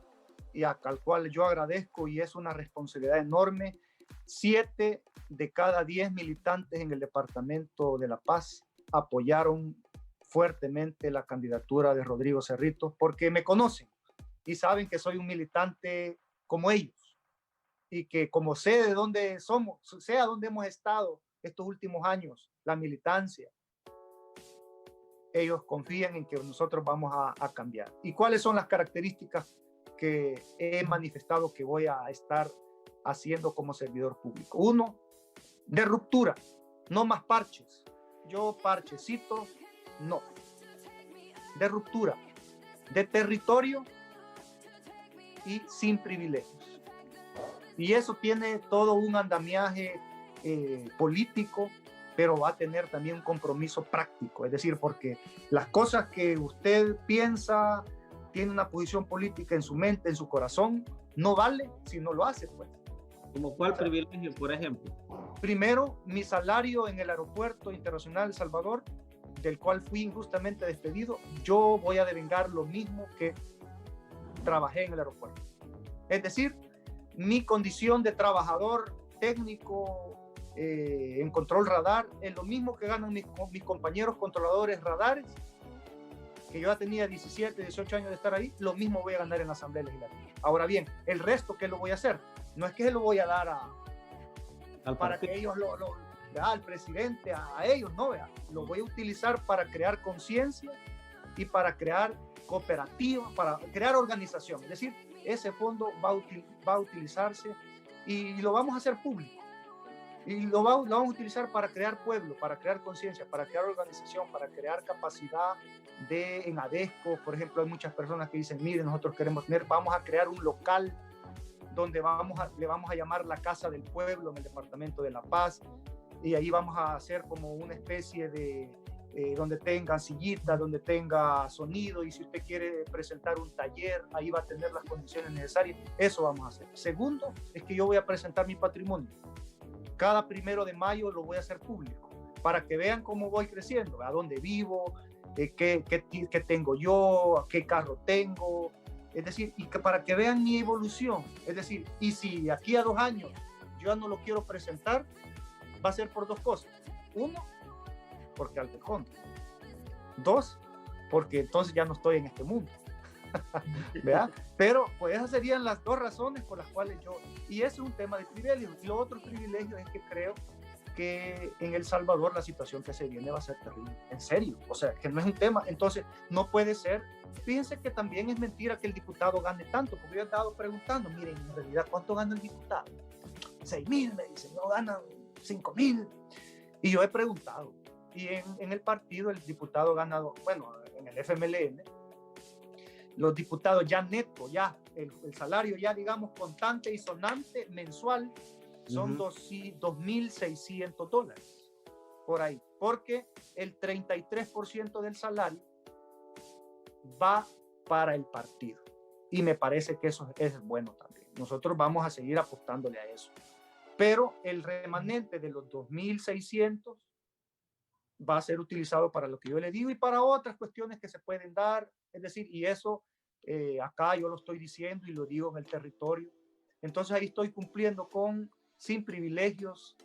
y al cual yo agradezco, y es una responsabilidad enorme. 7 de cada 10 militantes en el Departamento de La Paz apoyaron fuertemente la candidatura de Rodrigo Cerritos, porque me conocen y saben que soy un militante como ellos, y que como sé de dónde somos, sé a dónde hemos estado estos últimos años, la militancia, ellos confían en que nosotros vamos a cambiar. ¿Y cuáles son las características que he manifestado que voy a estar haciendo como servidor público? 1, de ruptura, no más parches. Yo parchecito, no. De ruptura, de territorio y sin privilegios. Y eso tiene todo un andamiaje político, pero va a tener también un compromiso práctico. Es decir, porque las cosas que usted piensa, tiene una posición política en su mente, en su corazón, no vale si no lo hace, pues. ¿Como cuál privilegio, por ejemplo? Primero, mi salario en el Aeropuerto Internacional de El Salvador, del cual fui injustamente despedido, yo voy a devengar lo mismo que trabajé en el aeropuerto. Es decir, mi condición de trabajador técnico en control radar es lo mismo que ganan mis compañeros controladores radares, que yo ya tenía 17, 18 años de estar ahí, lo mismo voy a ganar en la Asamblea Legislativa. Ahora bien, el resto, ¿qué lo voy a hacer? No es que se lo voy a dar para que ellos al presidente, a ellos, no, vea, lo voy a utilizar para crear conciencia y para crear cooperativas, para crear organización. Es decir, ese fondo va a utilizarse y lo vamos a hacer público. Y lo vamos a utilizar para crear pueblo, para crear conciencia, para crear organización, para crear capacidad en ADESCO. Por ejemplo, hay muchas personas que dicen, miren, nosotros queremos vamos a crear un local donde le vamos a llamar la Casa del Pueblo en el Departamento de La Paz, y ahí vamos a hacer como una especie de donde tenga sillita, donde tenga sonido, y si usted quiere presentar un taller, ahí va a tener las condiciones necesarias. Eso vamos a hacer. Segundo, es que yo voy a presentar mi patrimonio. Cada 1 de mayo lo voy a hacer público, para que vean cómo voy creciendo, a dónde vivo, qué tengo yo, qué carro tengo, es decir, y que para que vean mi evolución. Es decir, y si aquí a 2 años yo ya no lo quiero presentar, va a ser por 2 cosas. 1, porque al fondo. 2, porque entonces ya no estoy en este mundo. ¿Verdad? Pero pues esas serían las 2 razones por las cuales y ese es un tema de privilegio. Y lo otro privilegio es que creo que en El Salvador la situación que se viene va a ser terrible, en serio, o sea, que no es un tema, entonces no puede ser. Fíjense que también es mentira que el diputado gane tanto, porque yo he estado preguntando, miren, en realidad, ¿cuánto gana el diputado? 6,000, me dicen, no, ganan 5,000, y yo he preguntado, y en el partido el diputado ganado, bueno, en el FMLN, los diputados ya neto, ya el salario ya digamos contante y sonante mensual son $2,600 por ahí, porque el 33% del salario va para el partido, y me parece que eso es bueno también. Nosotros vamos a seguir apostándole a eso, pero el remanente de los 2,600 va a ser utilizado para lo que yo le digo y para otras cuestiones que se pueden dar. Es decir, y eso acá yo lo estoy diciendo y lo digo en el territorio. Entonces ahí estoy cumpliendo sin privilegios,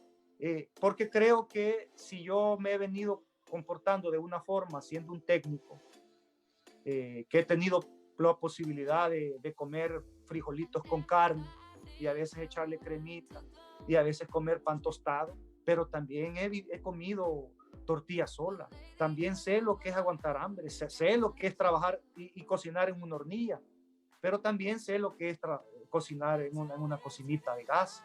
porque creo que si yo me he venido comportando de una forma, siendo un técnico, que he tenido la posibilidad de comer frijolitos con carne y a veces echarle cremita y a veces comer pan tostado, pero también he comido tortilla sola, también sé lo que es aguantar hambre, sé lo que es trabajar y cocinar en una hornilla, pero también sé lo que es cocinar en una cocinita de gas,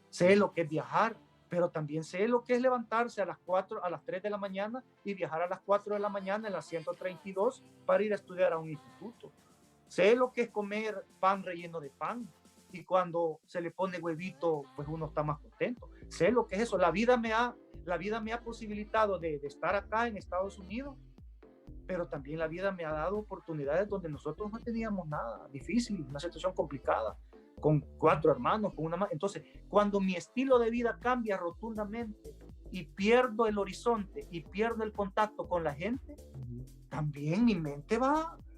sé lo que es viajar, pero también sé lo que es levantarse a las 3 de la mañana y viajar a las 4 de la mañana en la 132 para ir a estudiar a un instituto. Sé lo que es comer pan relleno de pan, y cuando se le pone huevito, pues uno está más contento. Sé lo que es eso. La vida me ha posibilitado de estar acá en Estados Unidos, pero también la vida me ha dado oportunidades donde nosotros no teníamos nada, difícil, una situación complicada, con 4 hermanos, con una madre. Entonces, cuando mi estilo de vida cambia rotundamente y pierdo el horizonte y pierdo el contacto con la gente, también mi mente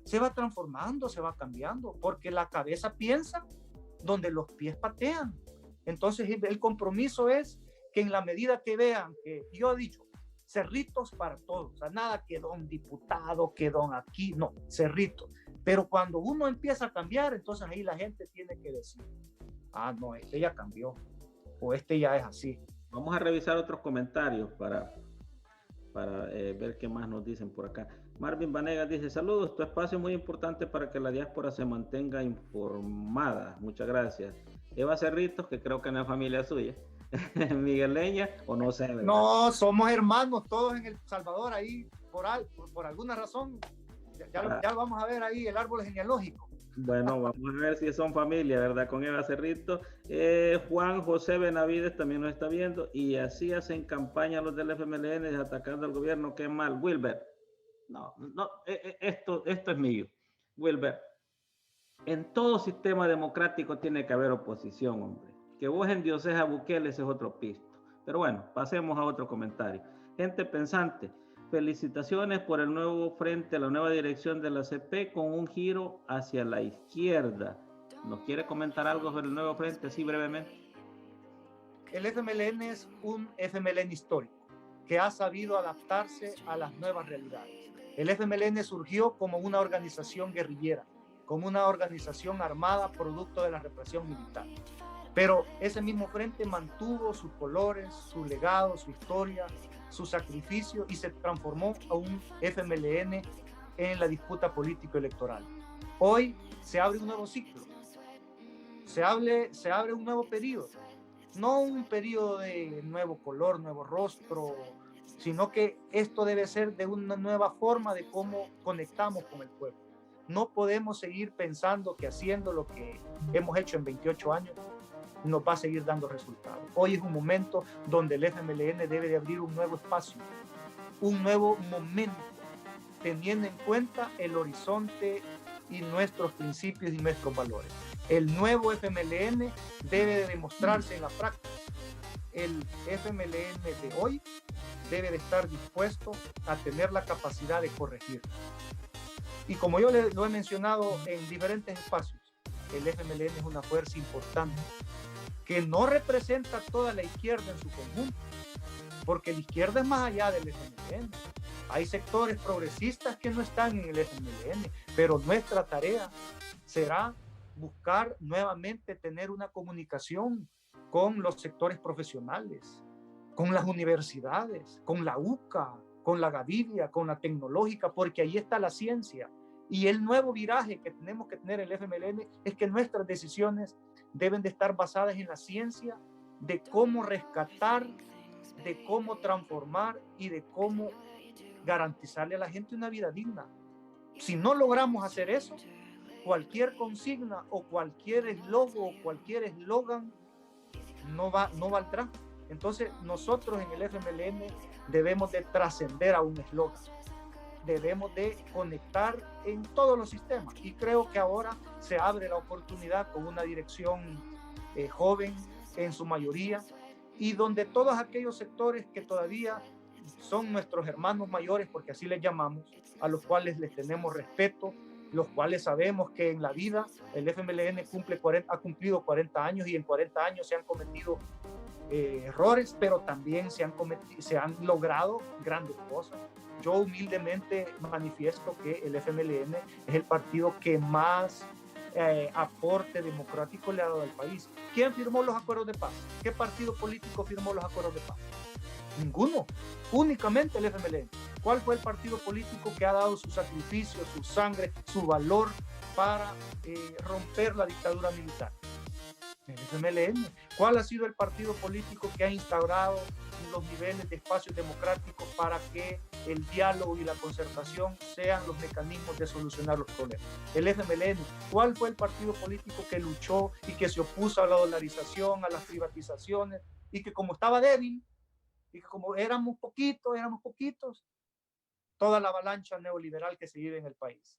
se va transformando, se va cambiando, porque la cabeza piensa donde los pies patean. Entonces, el compromiso es que en la medida que vean que yo he dicho, cerritos para todos, o sea, nada que don diputado, que don aquí, no, cerritos. Pero cuando uno empieza a cambiar, entonces ahí la gente tiene que decir, ah, no, este ya cambió, o este ya es así. Vamos a revisar otros comentarios para ver qué más nos dicen por acá. Marvin Vanegas dice, saludos, tu espacio es muy importante para que la diáspora se mantenga informada. Muchas gracias. Eva Cerritos, que creo que no es familia suya. Miguel Leña, o no sé. ¿verdad? No, somos hermanos todos en El Salvador, ahí por alguna razón. Ya vamos a ver ahí el árbol genealógico. Bueno, vamos a ver si son familia, ¿verdad? Con Eva Cerrito. Juan José Benavides también nos está viendo. Y así hacen campaña los del FMLN atacando al gobierno. Qué mal. Wilber. No, esto es mío. Wilber. En todo sistema democrático tiene que haber oposición, hombre. Que vos endioses a Bukele, ese es otro pisto. Pero bueno, pasemos a otro comentario. Gente pensante, felicitaciones por el nuevo frente, la nueva dirección de la CP con un giro hacia la izquierda. ¿Nos quiere comentar algo sobre el nuevo frente, así brevemente? El FMLN es un FMLN histórico que ha sabido adaptarse a las nuevas realidades. El FMLN surgió como una organización guerrillera, como una organización armada producto de la represión militar. Pero ese mismo frente mantuvo sus colores, su legado, su historia, su sacrificio y se transformó a un FMLN en la disputa político-electoral. Hoy se abre un nuevo ciclo, se abre un nuevo periodo, no un periodo de nuevo color, nuevo rostro, sino que esto debe ser de una nueva forma de cómo conectamos con el pueblo. No podemos seguir pensando que haciendo lo que hemos hecho en 28 años nos va a seguir dando resultados. Hoy es un momento donde el FMLN debe de abrir un nuevo espacio, un nuevo momento, teniendo en cuenta el horizonte y nuestros principios y nuestros valores. El nuevo FMLN debe de demostrarse en la práctica. El FMLN de hoy debe de estar dispuesto a tener la capacidad de corregir. Y como yo lo he mencionado en diferentes espacios, el FMLN es una fuerza importante que no representa toda la izquierda en su conjunto, porque la izquierda es más allá del FMLN. Hay sectores progresistas que no están en el FMLN, pero nuestra tarea será buscar nuevamente tener una comunicación con los sectores profesionales, con las universidades, con la UCA, con la Gaviria, con la tecnológica, porque ahí está la ciencia. Y el nuevo viraje que tenemos que tener el FMLN es que nuestras decisiones deben de estar basadas en la ciencia de cómo rescatar, de cómo transformar y de cómo garantizarle a la gente una vida digna. Si no logramos hacer eso, cualquier consigna o cualquier logo o cualquier eslogan no valdrá. Entonces nosotros en el FMLN debemos de trascender a un eslogan, debemos de conectar en todos los sistemas y creo que ahora se abre la oportunidad con una dirección joven en su mayoría y donde todos aquellos sectores que todavía son nuestros hermanos mayores, porque así les llamamos, a los cuales les tenemos respeto, los cuales sabemos que en la vida el FMLN ha cumplido 40 años y en 40 años se han cometido errores, pero también se han logrado grandes cosas. Yo humildemente manifiesto que el FMLN es el partido que más aporte democrático le ha dado al país. ¿Quién firmó los acuerdos de paz? ¿Qué partido político firmó los acuerdos de paz? Ninguno, únicamente el FMLN. ¿Cuál fue el partido político que ha dado su sacrificio, su sangre, su valor para romper la dictadura militar? El FMLN. ¿Cuál ha sido el partido político que ha instaurado los niveles de espacios democráticos para que el diálogo y la concertación sean los mecanismos de solucionar los problemas? El FMLN. ¿Cuál fue el partido político que luchó y que se opuso a la dolarización, a las privatizaciones y que como estaba débil y que como éramos poquitos, toda la avalancha neoliberal que se vive en el país?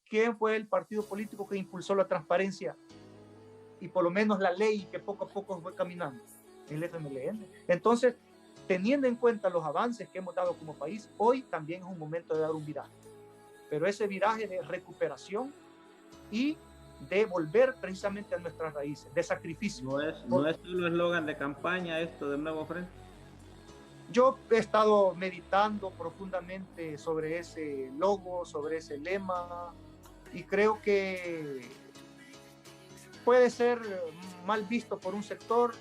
¿Quién fue el partido político que impulsó la transparencia y por lo menos la ley que poco a poco fue caminando? El FMLN. Entonces, teniendo en cuenta los avances que hemos dado como país, hoy también es un momento de dar un viraje, pero ese viraje de recuperación y de volver precisamente a nuestras raíces, de sacrificio. No es solo eslogan de campaña esto del nuevo frente. Yo he estado meditando profundamente sobre ese logo, sobre ese lema, y creo que puede ser mal visto por un sector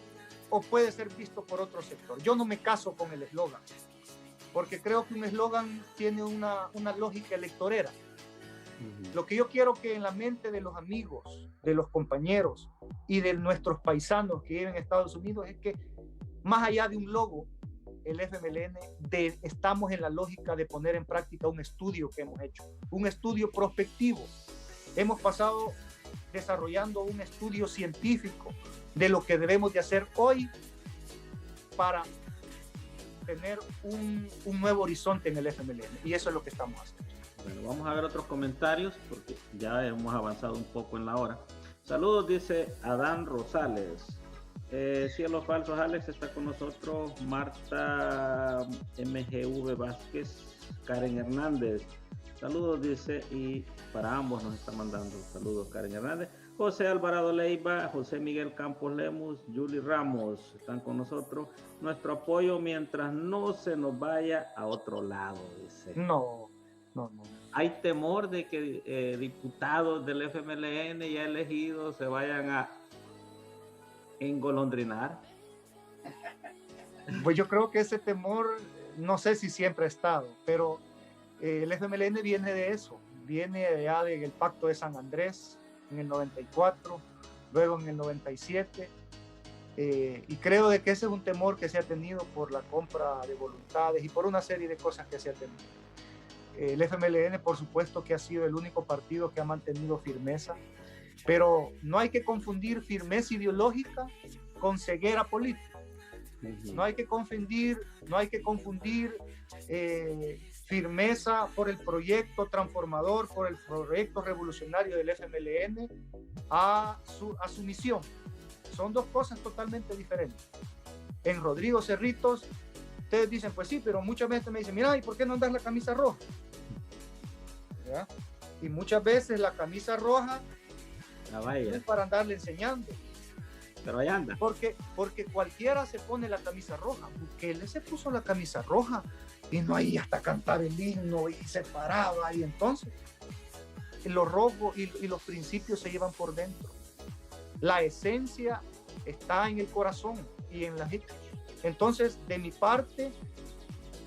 o puede ser visto por otro sector. Yo no me caso con el eslogan, porque creo que un eslogan tiene una lógica electorera. Lo que yo quiero que en la mente de los amigos, de los compañeros y de nuestros paisanos que viven en Estados Unidos es que más allá de un logo, el FMLN estamos en la lógica de poner en práctica un estudio que hemos hecho, un estudio prospectivo. Hemos pasado desarrollando un estudio científico de lo que debemos de hacer hoy para tener un nuevo horizonte en el FMLN, y eso es lo que estamos haciendo. Bueno, vamos a ver otros comentarios porque ya hemos avanzado un poco en la hora. Saludos, dice Adán Rosales. Cielos Falsos, Alex está con nosotros, Marta MGV Vázquez, Karen Hernández, saludos dice, y para ambos nos está mandando saludos Karen Hernández, José Alvarado Leiva, José Miguel Campos Lemus, Julie Ramos están con nosotros, nuestro apoyo mientras no se nos vaya a otro lado, dice. No. Hay temor de que diputados del FMLN ya elegidos se vayan a engolondrinar. Pues yo creo que ese temor, no sé si siempre ha estado, pero el FMLN viene de eso, viene ya del Pacto de San Andrés en el 94, luego en el 97, y creo de que ese es un temor que se ha tenido por la compra de voluntades y por una serie de cosas que se ha tenido. El FMLN, por supuesto, que ha sido el único partido que ha mantenido firmeza, pero no hay que confundir firmeza ideológica con ceguera política. No hay que confundir firmeza por el proyecto transformador, por el proyecto revolucionario del FMLN a su misión. Son dos cosas totalmente diferentes. En Rodrigo Cerritos, ustedes dicen, pues sí, pero muchas veces me dicen, mira, ¿y por qué no andas la camisa roja? ¿Ya? Y muchas veces la camisa roja es para andarle enseñando. Pero ahí anda. Porque cualquiera se pone la camisa roja. Bukele se puso la camisa roja y no ahí hasta cantar el himno y se paraba. Y entonces lo rojo y los principios se llevan por dentro. La esencia está en el corazón y en las hechos. Entonces, de mi parte,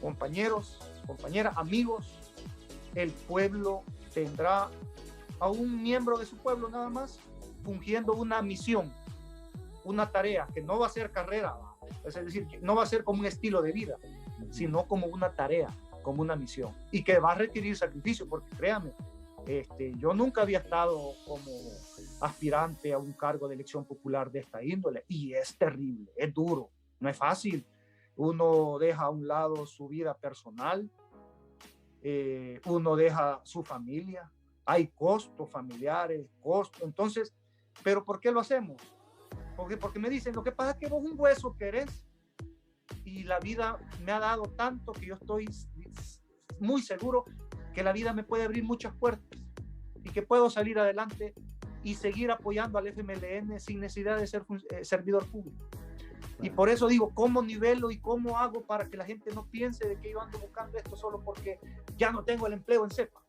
compañeros, compañeras, amigos, el pueblo tendrá a un miembro de su pueblo nada más fungiendo una misión, una tarea que no va a ser carrera, es decir, no va a ser como un estilo de vida, sino como una tarea, como una misión, y que va a requerir sacrificio, porque créanme, yo nunca había estado como aspirante a un cargo de elección popular de esta índole, y es terrible, es duro, no es fácil. Uno deja a un lado su vida personal, uno deja su familia, hay costos familiares, costos, entonces, ¿pero por qué lo hacemos? Porque me dicen, lo que pasa es que vos un hueso querés, y la vida me ha dado tanto que yo estoy muy seguro que la vida me puede abrir muchas puertas y que puedo salir adelante y seguir apoyando al FMLN sin necesidad de ser servidor público. Y por eso digo, ¿cómo nivelo y cómo hago para que la gente no piense de que yo ando buscando esto solo porque ya no tengo el empleo en CEPA?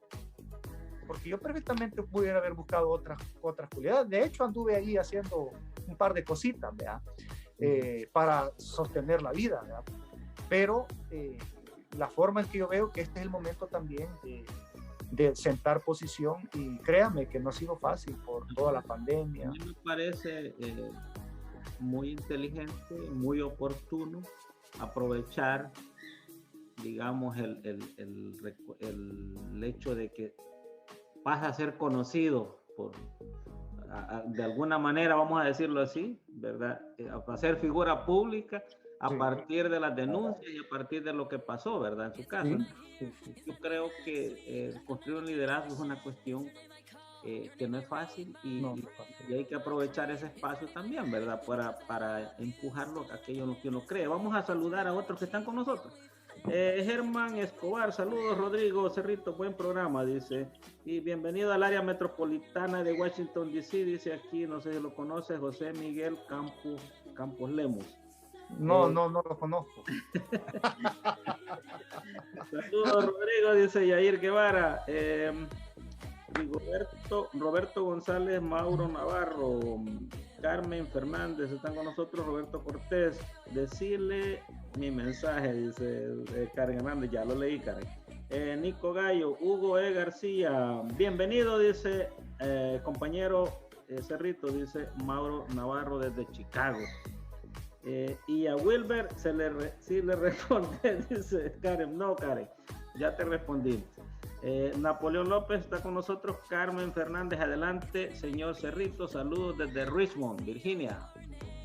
Porque yo perfectamente pudiera haber buscado otras cualidades. De hecho, anduve ahí haciendo un par de cositas, ¿verdad? Para sostener la vida, ¿verdad? Pero la forma en que yo veo que este es el momento también de sentar posición, y créame que no ha sido fácil por toda la pandemia. A mí me parece muy inteligente, muy oportuno aprovechar, digamos, el hecho de que vas a ser conocido de alguna manera, vamos a decirlo así, ¿verdad? A ser figura pública a partir de las denuncias y a partir de lo que pasó, ¿verdad? En su caso. Sí. Yo creo que construir un liderazgo es una cuestión que no es fácil y hay que aprovechar ese espacio también, ¿verdad? Para empujarlo a aquello en lo que uno cree. Vamos a saludar a otros que están con nosotros. Germán Escobar, saludos. Rodrigo Cerrito, buen programa, dice, y bienvenido al área metropolitana de Washington DC, dice aquí, no sé si lo conoce, José Miguel Campos Lemus. No lo conozco. Saludos, Rodrigo, dice Yair Guevara. Roberto González, Mauro Navarro, Carmen Fernández están con nosotros, Roberto Cortés, decirle mi mensaje, dice Karen Hernández, ya lo leí, Karen. Nico Gallo, Hugo García, bienvenido, dice compañero Cerrito, dice Mauro Navarro desde Chicago. Y a Wilber sí le responde, dice Karen, no Karen, ya te respondí. Napoleón López está con nosotros, Carmen Fernández, adelante, señor Cerrito, saludos desde Richmond, Virginia.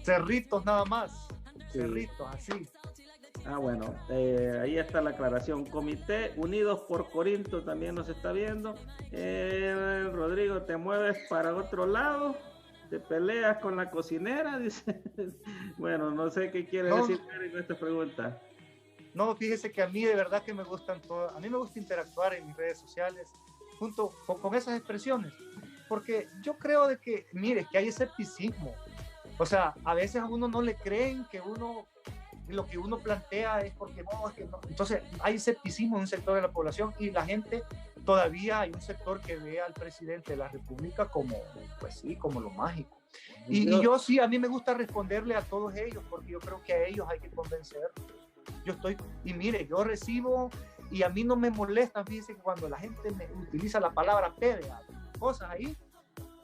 Cerritos nada más, sí. Cerritos, así. Bueno, ahí está la aclaración. Comité Unidos por Corinto también nos está viendo. Rodrigo, ¿te mueves para otro lado? ¿Te peleas con la cocinera? Dice. Bueno, no sé qué quiere decir con esta pregunta. No, fíjese que a mí de verdad que me gustan todas. A mí me gusta interactuar en mis redes sociales junto con esas expresiones. Porque yo creo de que, mire, que hay escepticismo. O sea, a veces a uno no le creen que lo que uno plantea es porque no, es que no. Entonces hay escepticismo en un sector de la población y la gente, todavía hay un sector que ve al presidente de la República como, pues sí, como lo mágico. Y yo sí, a mí me gusta responderle a todos ellos porque yo creo que a ellos hay que convencer. Y mire, yo recibo y a mí no me molesta, fíjense que cuando la gente me utiliza la palabra pede, cosas ahí,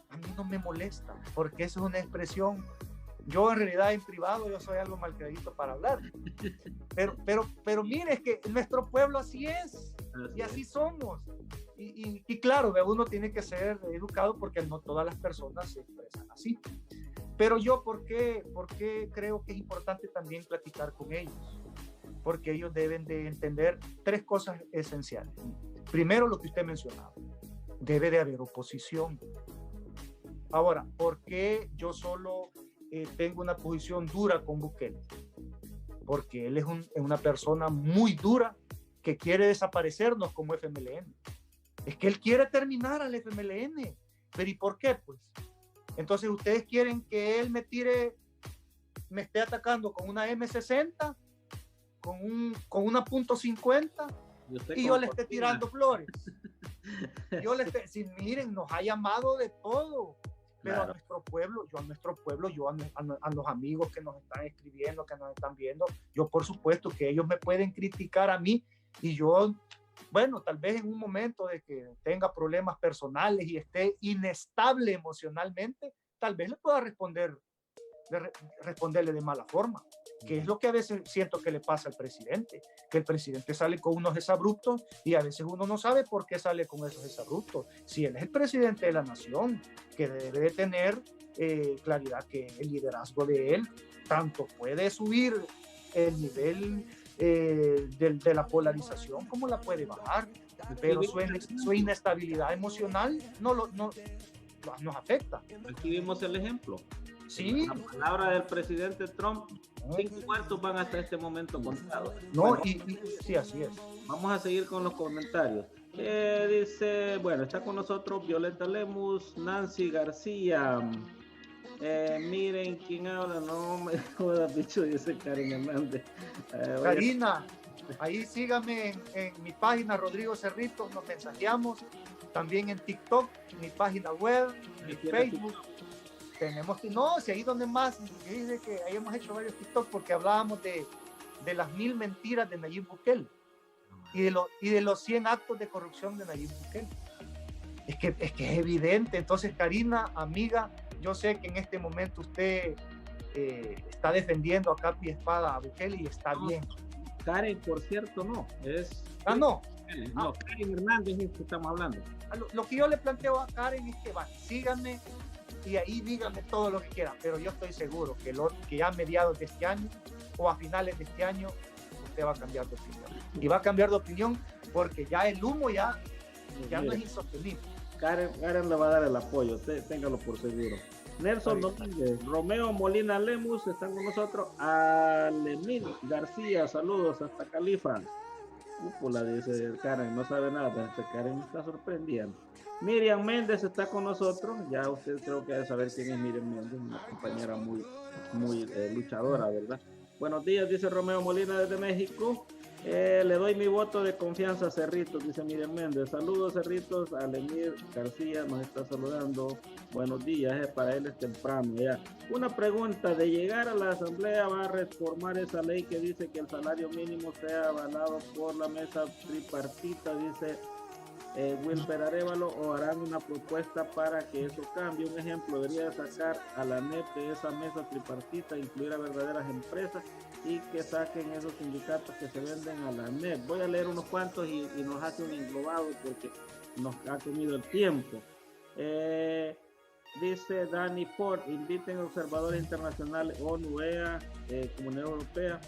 a mí no me molesta porque eso es una expresión. Yo en realidad en privado yo soy algo malcriadito para hablar, pero mire, es que nuestro pueblo así es y así somos y claro, uno tiene que ser educado porque no todas las personas se expresan así, pero yo ¿por qué creo que es importante también platicar con ellos? Porque ellos deben de entender tres cosas esenciales. Primero, lo que usted mencionaba, debe de haber oposición. Ahora, ¿por qué yo solo tengo una posición dura con Bukele? Porque él es una persona muy dura que quiere desaparecernos como FMLN. Es que él quiere terminar al FMLN. ¿Pero y por qué? Pues, entonces ustedes quieren que él me esté atacando con una M60, con una .50 y yo le esté tirando flores. Miren, nos ha llamado de todo. Pero claro, a nuestro pueblo, a los amigos que nos están escribiendo, que nos están viendo, yo por supuesto que ellos me pueden criticar a mí y yo, bueno, tal vez en un momento de que tenga problemas personales y esté inestable emocionalmente, tal vez le pueda responderle de mala forma, que es lo que a veces siento que le pasa al presidente, que el presidente sale con unos exabruptos y a veces uno no sabe por qué sale con esos exabruptos. Si él es el presidente de la nación, que debe de tener claridad que el liderazgo de él tanto puede subir el nivel de la polarización como la puede bajar, pero su inestabilidad emocional nos afecta. Aquí vimos el ejemplo. Sí. La palabra del presidente Trump, 5 muertos van hasta este momento contados. No, bueno, sí, así es. Vamos a seguir con los comentarios. Dice, bueno, está con nosotros Violeta Lemus, Nancy García. Miren quién habla, no me jodas, bicho, dice Karen Hernández. Karina, ahí sígame en mi página Rodrigo Cerritos, nos mensajeamos. También en TikTok, mi página web, mi Facebook. Tenemos que, no, si ahí donde más, dice que ahí hemos hecho varios TikTok porque hablábamos de las 1000 mentiras de Nayib Bukele y de los 100 actos de corrupción de Nayib Bukele. Es que es evidente. Entonces, Karina, amiga, yo sé que en este momento usted está defendiendo a capa y espada a Bukele y está bien. Karen, por cierto, no. Es... no. No, Karen Hernández es que estamos hablando. Lo que yo le planteo a Karen es que, síganme y ahí díganme todo lo que quieran, pero yo estoy seguro que ya a mediados de este año o a finales de este año usted va a cambiar de opinión. Y va a cambiar de opinión porque ya el humo ya no es insostenible. Karen le va a dar el apoyo, téngalo por seguro. Nelson Domínguez, Romeo Molina Lemus están con nosotros. Alemín García, saludos hasta Califa. Cúpula, dice Karen, no sabe nada. Karen está sorprendiendo. Miriam Méndez está con nosotros. Ya usted creo que debe saber quién es Miriam Méndez, una compañera muy luchadora, ¿verdad? Buenos días, dice Romeo Molina desde México. Le doy mi voto de confianza a Cerritos, dice Miriam Méndez. Saludos, Cerritos. Alemir García nos está saludando. Buenos días, para él es temprano ya. Una pregunta, de llegar a la asamblea, ¿va a reformar esa ley que dice que el salario mínimo sea avalado por la mesa tripartita, dice Wilber Arevalo, o harán una propuesta para que eso cambie? Un ejemplo, debería sacar a la NEP de esa mesa tripartita, incluir a verdaderas empresas y que saquen esos sindicatos que se venden a la NEP. Voy a leer unos cuantos y nos hace un englobado porque nos ha comido el tiempo. Dice Danny Ford, inviten a observadores internacionales, ONU, EA, Comunidad Europea,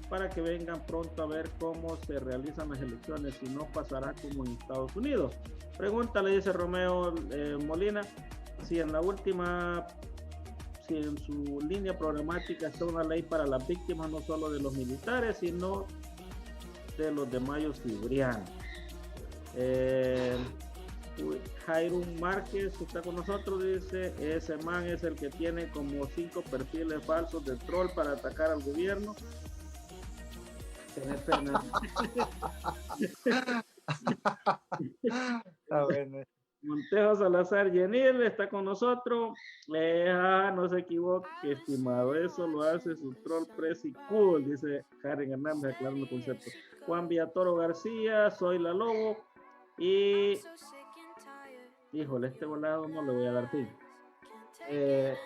para que vengan pronto a ver cómo se realizan las elecciones, si no pasará como en Estados Unidos. Pregúntale, dice Romeo Molina, si en la última si en su línea programática está una ley para las víctimas, no solo de los militares, sino de los de Mayo Cibrián. Jairun Márquez está con nosotros, dice, ese man es el que tiene como 5 perfiles falsos de troll para atacar al gobierno. Tener pena. Montejo Salazar Yenil está con nosotros. No se equivoque, estimado, eso lo hace su troll press y cool, dice Karen Hernández, aclarando el concepto. Juan Villatoro García, soy la Lobo. Y híjole, este volado no le voy a dar fin.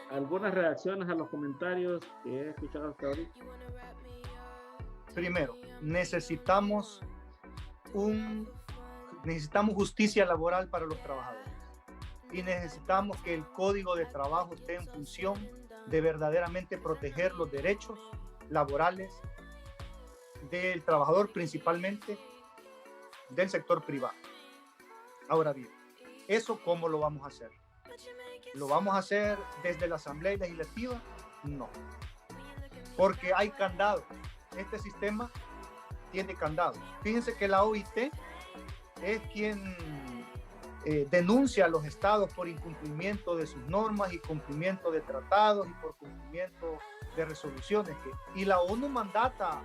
Algunas reacciones a los comentarios que he escuchado hasta ahorita. Primero, necesitamos justicia laboral para los trabajadores y necesitamos que el Código de Trabajo esté en función de verdaderamente proteger los derechos laborales del trabajador, principalmente del sector privado. Ahora bien, ¿eso cómo lo vamos a hacer? ¿Lo vamos a hacer desde la Asamblea Legislativa? No, porque hay candados. Este sistema tiene candados. Fíjense que la OIT es quien denuncia a los estados por incumplimiento de sus normas y cumplimiento de tratados y por cumplimiento de resoluciones. Y la ONU mandata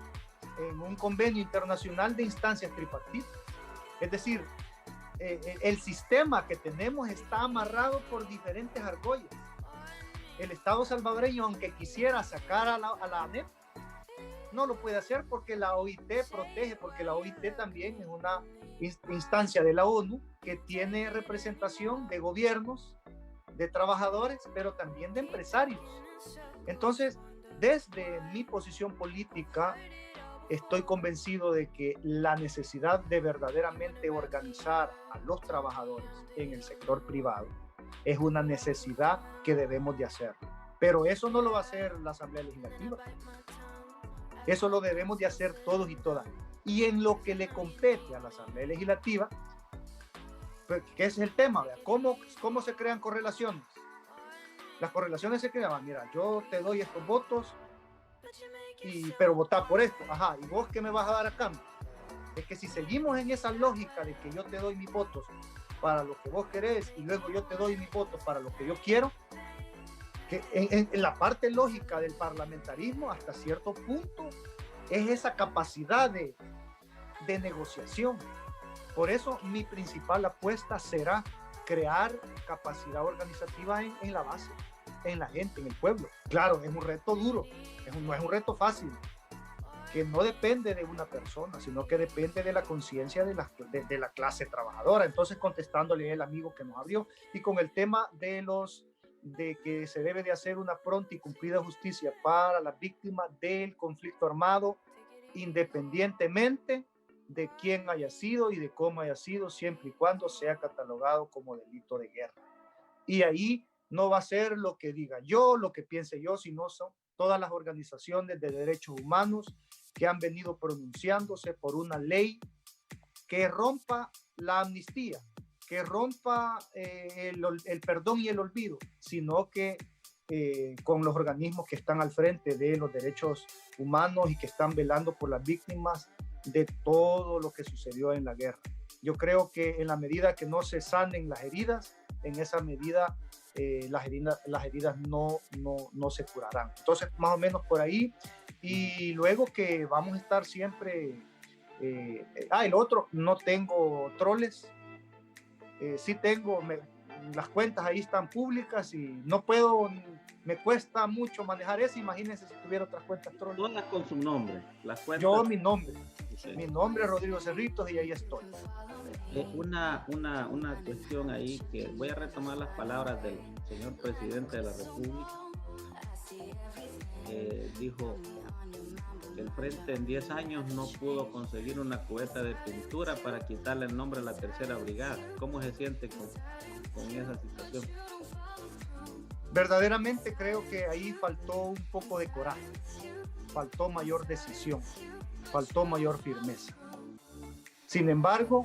en un convenio internacional de instancias tripartitas. Es decir, el sistema que tenemos está amarrado por diferentes argollas. El Estado salvadoreño, aunque quisiera sacar a la ANEP, no lo puede hacer porque la OIT protege, porque la OIT también es una instancia de la ONU que tiene representación de gobiernos, de trabajadores, pero también de empresarios. Entonces, desde mi posición política, estoy convencido de que la necesidad de verdaderamente organizar a los trabajadores en el sector privado es una necesidad que debemos de hacer. Pero eso no lo va a hacer la Asamblea Legislativa. Eso lo debemos de hacer todos y todas. Y en lo que le compete a la Asamblea Legislativa, pues, que es el tema, ¿verdad? ¿Cómo se crean correlaciones? Las correlaciones se crean, mira, yo te doy estos votos, pero votá por esto. Ajá, ¿y vos qué me vas a dar a cambio? Es que si seguimos en esa lógica de que yo te doy mis votos para lo que vos querés y luego yo te doy mis votos para lo que yo quiero, que en la parte lógica del parlamentarismo hasta cierto punto es esa capacidad de negociación. Por eso mi principal apuesta será crear capacidad organizativa en la base, en la gente, en el pueblo. Claro, es un reto duro, no es un reto fácil, que no depende de una persona, sino que depende de la conciencia de la clase trabajadora. Entonces, contestándole al amigo que nos abrió, y con el tema de que se debe de hacer una pronta y cumplida justicia para las víctimas del conflicto armado, independientemente de quién haya sido y de cómo haya sido, siempre y cuando sea catalogado como delito de guerra. Y ahí no va a ser lo que diga yo, lo que piense yo, sino son todas las organizaciones de derechos humanos que han venido pronunciándose por una ley que rompa la amnistía, que rompa el perdón y el olvido, sino que con los organismos que están al frente de los derechos humanos y que están velando por las víctimas de todo lo que sucedió en la guerra. Yo creo que en la medida que no se sanen las heridas, en esa medida las heridas no se curarán. Entonces, más o menos por ahí. Y luego que vamos a estar siempre... el otro, no tengo troles. Sí tengo, las cuentas ahí están públicas y no puedo, me cuesta mucho manejar eso. Imagínense si tuviera otras cuentas troles. Todas con su nombre. Las cuentas... Yo, mi nombre es Rodrigo Cerritos y ahí estoy. Una cuestión ahí que voy a retomar las palabras del señor presidente de la República. Dijo que el Frente en 10 años no pudo conseguir una cubeta de pintura para quitarle el nombre a la tercera brigada. ¿Cómo se siente con esa situación? Verdaderamente creo que ahí faltó un poco de coraje, faltó mayor decisión, faltó mayor firmeza. Sin embargo,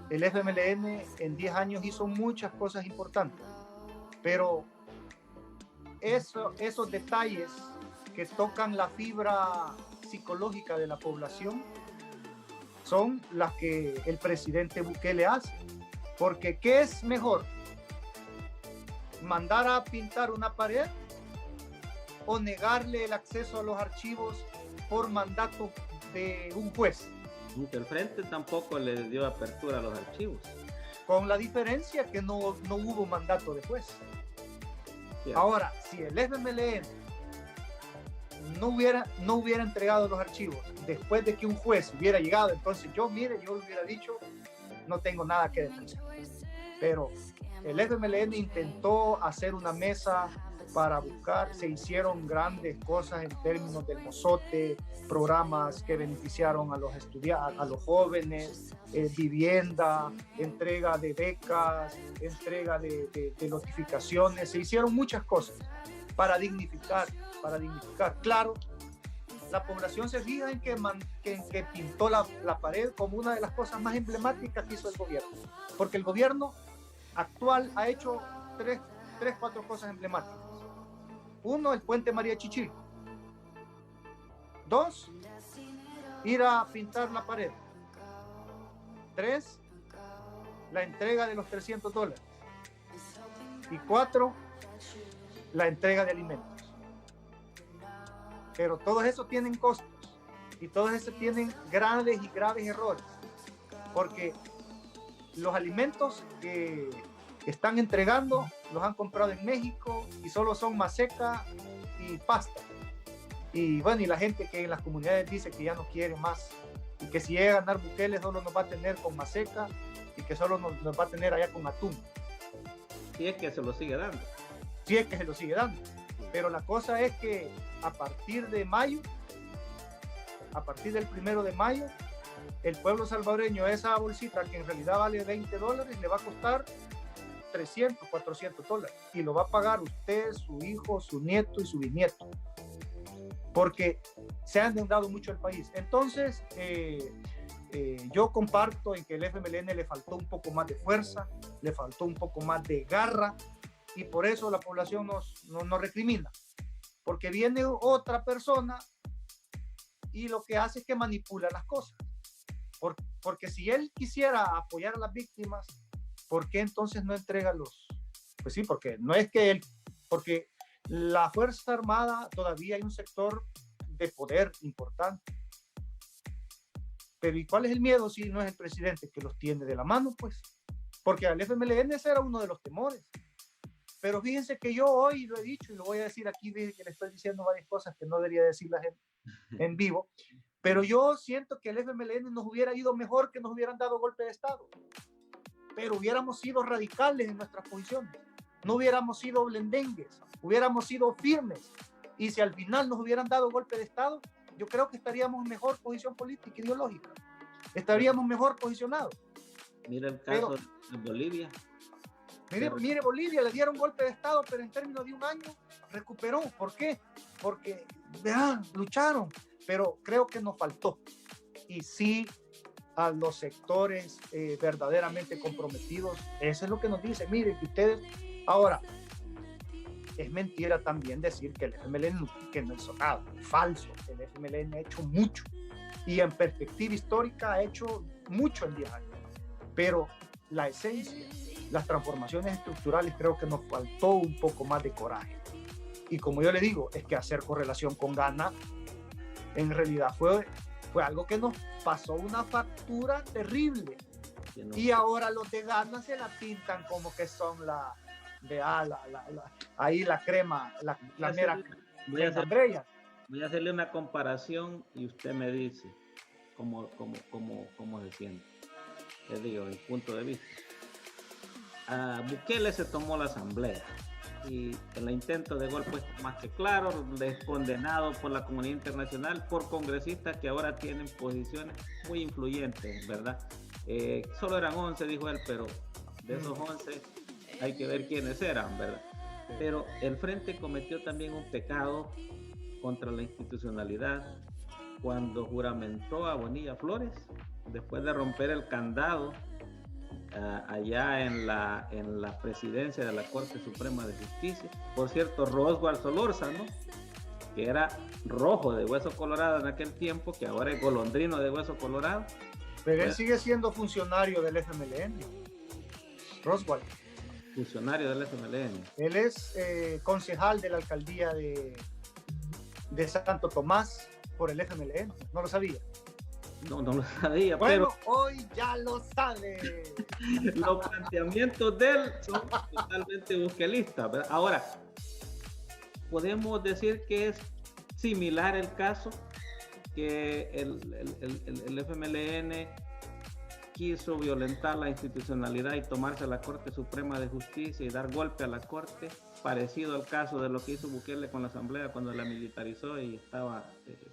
el FMLN en 10 años hizo muchas cosas importantes, pero esos detalles que tocan la fibra psicológica de la población son las que el presidente Bukele hace. Porque ¿qué es mejor? ¿Mandar a pintar una pared o negarle el acceso a los archivos por mandato de un juez? El frente tampoco le dio apertura a los archivos. Con la diferencia que no hubo mandato de juez. Sí. Ahora, si el FMLN no hubiera entregado los archivos después de que un juez hubiera llegado, entonces yo le hubiera dicho, no tengo nada que defender. Pero el FMLN intentó hacer una mesa para buscar, se hicieron grandes cosas en términos del mozote, programas que beneficiaron a los estudiantes, a los jóvenes, vivienda, entrega de becas, entrega de notificaciones, se hicieron muchas cosas para dignificar. Claro, la población se fija en que pintó la pared como una de las cosas más emblemáticas que hizo el gobierno, porque el gobierno actual ha hecho cuatro cosas emblemáticas. Uno, el puente María Chichil. Dos, ir a pintar la pared. Tres, la entrega de los $300. Y cuatro, la entrega de alimentos. Pero todos esos tienen costos y todos esos tienen grandes y graves errores, porque los alimentos que están entregando los han comprado en México y solo son maseca y pasta. Y bueno, y la gente que en las comunidades dice que ya no quiere más y que si llega a ganar Bukele solo nos va a tener con maseca y que solo nos va a tener allá con atún. Si es que se lo sigue dando. Si es que se lo sigue dando. Pero la cosa es que a partir del 1 de mayo, el pueblo salvadoreño, esa bolsita que en realidad vale $20, le va a costar $300, $400 y lo va a pagar usted, su hijo, su nieto y su bisnieto, porque se ha endeudado mucho el país. Entonces, yo comparto en que el FMLN le faltó un poco más de fuerza, le faltó un poco más de garra, y por eso la población nos recrimina, porque viene otra persona y lo que hace es que manipula las cosas, porque si él quisiera apoyar a las víctimas, ¿por qué entonces no entrega los? Pues sí, porque no es que él, porque la Fuerza Armada todavía hay un sector de poder importante, pero ¿y cuál es el miedo si no es el presidente que los tiene de la mano? Pues, porque al FMLN ese era uno de los temores. Pero fíjense que yo hoy lo he dicho y lo voy a decir aquí, que le estoy diciendo varias cosas que no debería decirlas en vivo, pero yo siento que el FMLN nos hubiera ido mejor que nos hubieran dado golpe de Estado, pero hubiéramos sido radicales en nuestras posiciones, no hubiéramos sido blendengues, hubiéramos sido firmes, y si al final nos hubieran dado golpe de Estado, yo creo que estaríamos en mejor posición política e ideológica, estaríamos mejor posicionados. Mira el caso de Bolivia. Mire, Bolivia le dieron golpe de Estado, pero en términos de un año recuperó. ¿Por qué? Porque lucharon, pero creo que nos faltó. Y sí, a los sectores verdaderamente comprometidos, eso es lo que nos dice. Mire, que ustedes... Ahora, es mentira también decir que el FMLN que no hizo nada. Falso. El FMLN ha hecho mucho. Y en perspectiva histórica ha hecho mucho en 10 años. Pero la esencia, las transformaciones estructurales, creo que nos faltó un poco más de coraje. Y como yo le digo, es que hacer correlación con Ghana en realidad fue algo que nos pasó una factura terrible. Y ahora los de Ghana se la pintan como que son ahí la crema, la mera crema. Voy a hacerle una comparación y usted me dice cómo se siente. Les digo, mi punto de vista. Bukele se tomó la asamblea y el intento de golpe es más que claro, condenado por la comunidad internacional, por congresistas que ahora tienen posiciones muy influyentes, ¿verdad? Solo eran 11, dijo él, pero de esos 11 hay que ver quiénes eran, ¿verdad? Pero el Frente cometió también un pecado contra la institucionalidad cuando juramentó a Bonilla Flores, después de romper el candado allá en la presidencia de la Corte Suprema de Justicia. Por cierto, Roswell Solórzano, que era rojo de hueso colorado en aquel tiempo, que ahora es golondrino de hueso colorado. Pero él sigue siendo funcionario del FMLN, Roswell. Funcionario del FMLN. Él es concejal de la alcaldía de Santo Tomás por el FMLN. ¿No lo sabía? No lo sabía, bueno, pero hoy ya lo sabe. Los planteamientos de él son totalmente busquelistas, ¿verdad? Ahora, podemos decir que es similar el caso, que el FMLN quiso violentar la institucionalidad y tomarse a la Corte Suprema de Justicia y dar golpe a la Corte, parecido al caso de lo que hizo Bukele con la Asamblea cuando la militarizó y estaba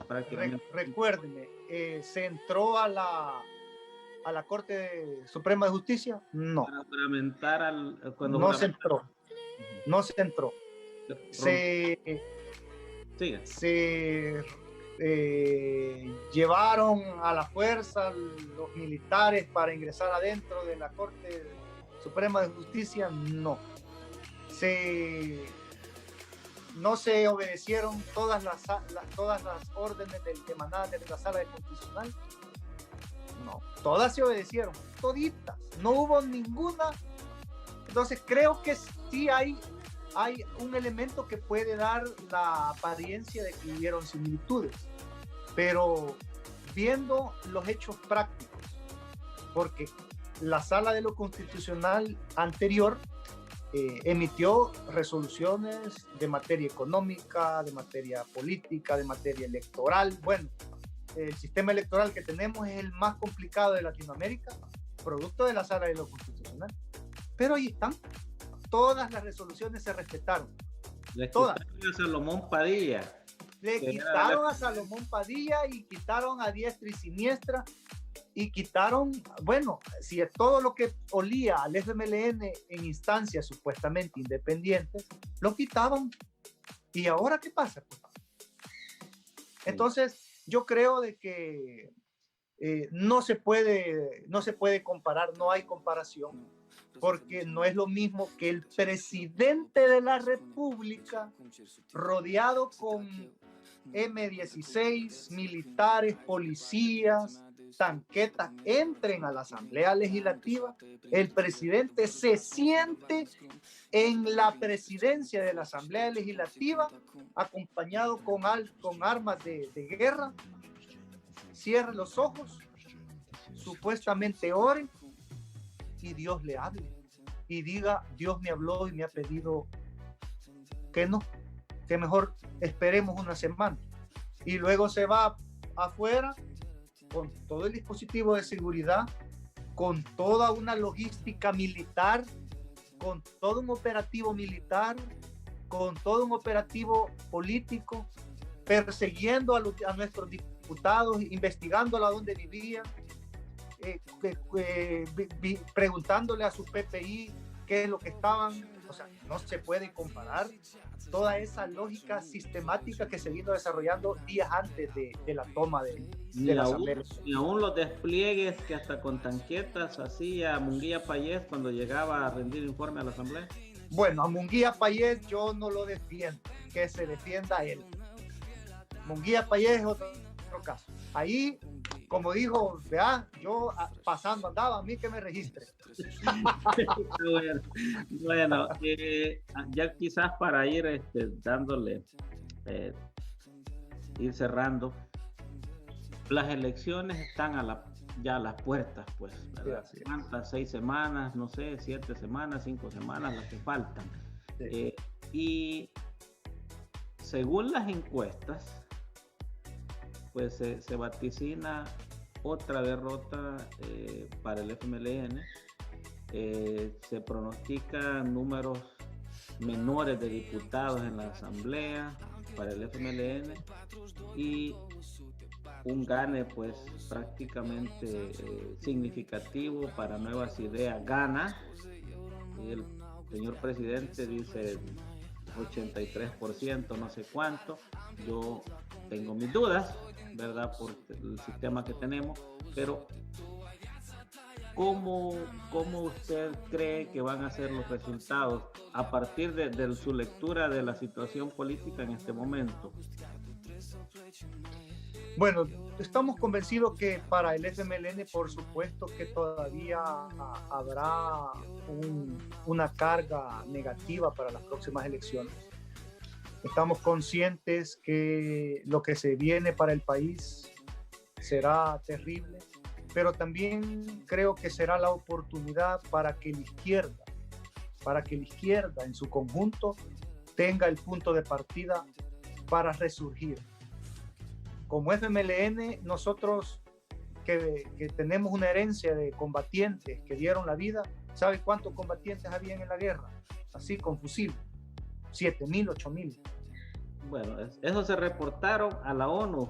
prácticamente... Recuérdeme, ¿se entró a la Corte Suprema de Justicia? No. Para fragmentar no se entró. No se entró. Se llevaron a la fuerza los militares para ingresar adentro de la Corte Suprema de Justicia. No se obedecieron todas las órdenes emanadas de la Sala Constitucional. No, todas se obedecieron, toditas, no hubo ninguna. Entonces creo que sí hay un elemento que puede dar la apariencia de que hubieron similitudes, pero viendo los hechos prácticos, porque la Sala de lo Constitucional anterior emitió resoluciones de materia económica, de materia política, de materia electoral. Bueno, el sistema electoral que tenemos es el más complicado de Latinoamérica, producto de la Sala de lo Constitucional. Pero ahí están. Todas las resoluciones se respetaron. Le quitaron a Salomón Padilla. Le quitaron a Salomón Padilla y quitaron a diestra y siniestra. Y quitaron, bueno, si es todo lo que olía al FMLN en instancias supuestamente independientes, lo quitaban. ¿Y ahora qué pasa? Entonces, yo creo de que no se puede comparar, no hay comparación, porque no es lo mismo que el presidente de la República, rodeado con M-16, militares, policías, tanquetas, entren a la Asamblea Legislativa. El presidente se siente en la presidencia de la Asamblea Legislativa, acompañado con armas de guerra, cierre los ojos, supuestamente ore, y Dios le hable y diga: Dios me habló y me ha pedido que mejor esperemos una semana, y luego se va afuera con todo el dispositivo de seguridad, con toda una logística militar, con todo un operativo militar, con todo un operativo político, persiguiendo a nuestros diputados, investigándolos a dónde vivían, preguntándole a su PPI qué es lo que estaban. O sea, no se puede comparar toda esa lógica sistemática que se vino desarrollando días antes de la toma de la Asamblea. Ni aún los despliegues que hasta con tanquetas hacía Munguía Payés cuando llegaba a rendir informe a la Asamblea. Bueno, a Munguía Payés yo no lo defiendo, que se defienda él. Munguía Payés es otro caso. Ahí, como dijo, vea, yo pasando andaba, a mí que me registre. Bueno, ya quizás para ir dándole, ir cerrando, las elecciones están ya a las puertas, pues, ¿verdad? Sí, ¿Cuántas? 6 semanas, no sé, 7 semanas, 5 semanas, las que faltan. Sí. Y según las encuestas, pues se vaticina otra derrota para el FMLN. Se pronostican números menores de diputados en la Asamblea para el FMLN y un gane pues prácticamente significativo para Nuevas Ideas. Gana, y el señor presidente dice 83%, no sé cuánto. Yo tengo mis dudas, ¿verdad? Por el sistema que tenemos, pero ¿cómo, cómo usted cree que van a ser los resultados a partir de su lectura de la situación política en este momento? Bueno, estamos convencidos que para el FMLN, por supuesto que todavía habrá una carga negativa para las próximas elecciones. Estamos conscientes que lo que se viene para el país será terrible, pero también creo que será la oportunidad para que la izquierda en su conjunto tenga el punto de partida para resurgir. Como FMLN, nosotros que tenemos una herencia de combatientes que dieron la vida, ¿sabe cuántos combatientes habían en la guerra? Así, con fusil, 7.000, 8.000. Bueno, eso se reportaron a la ONU,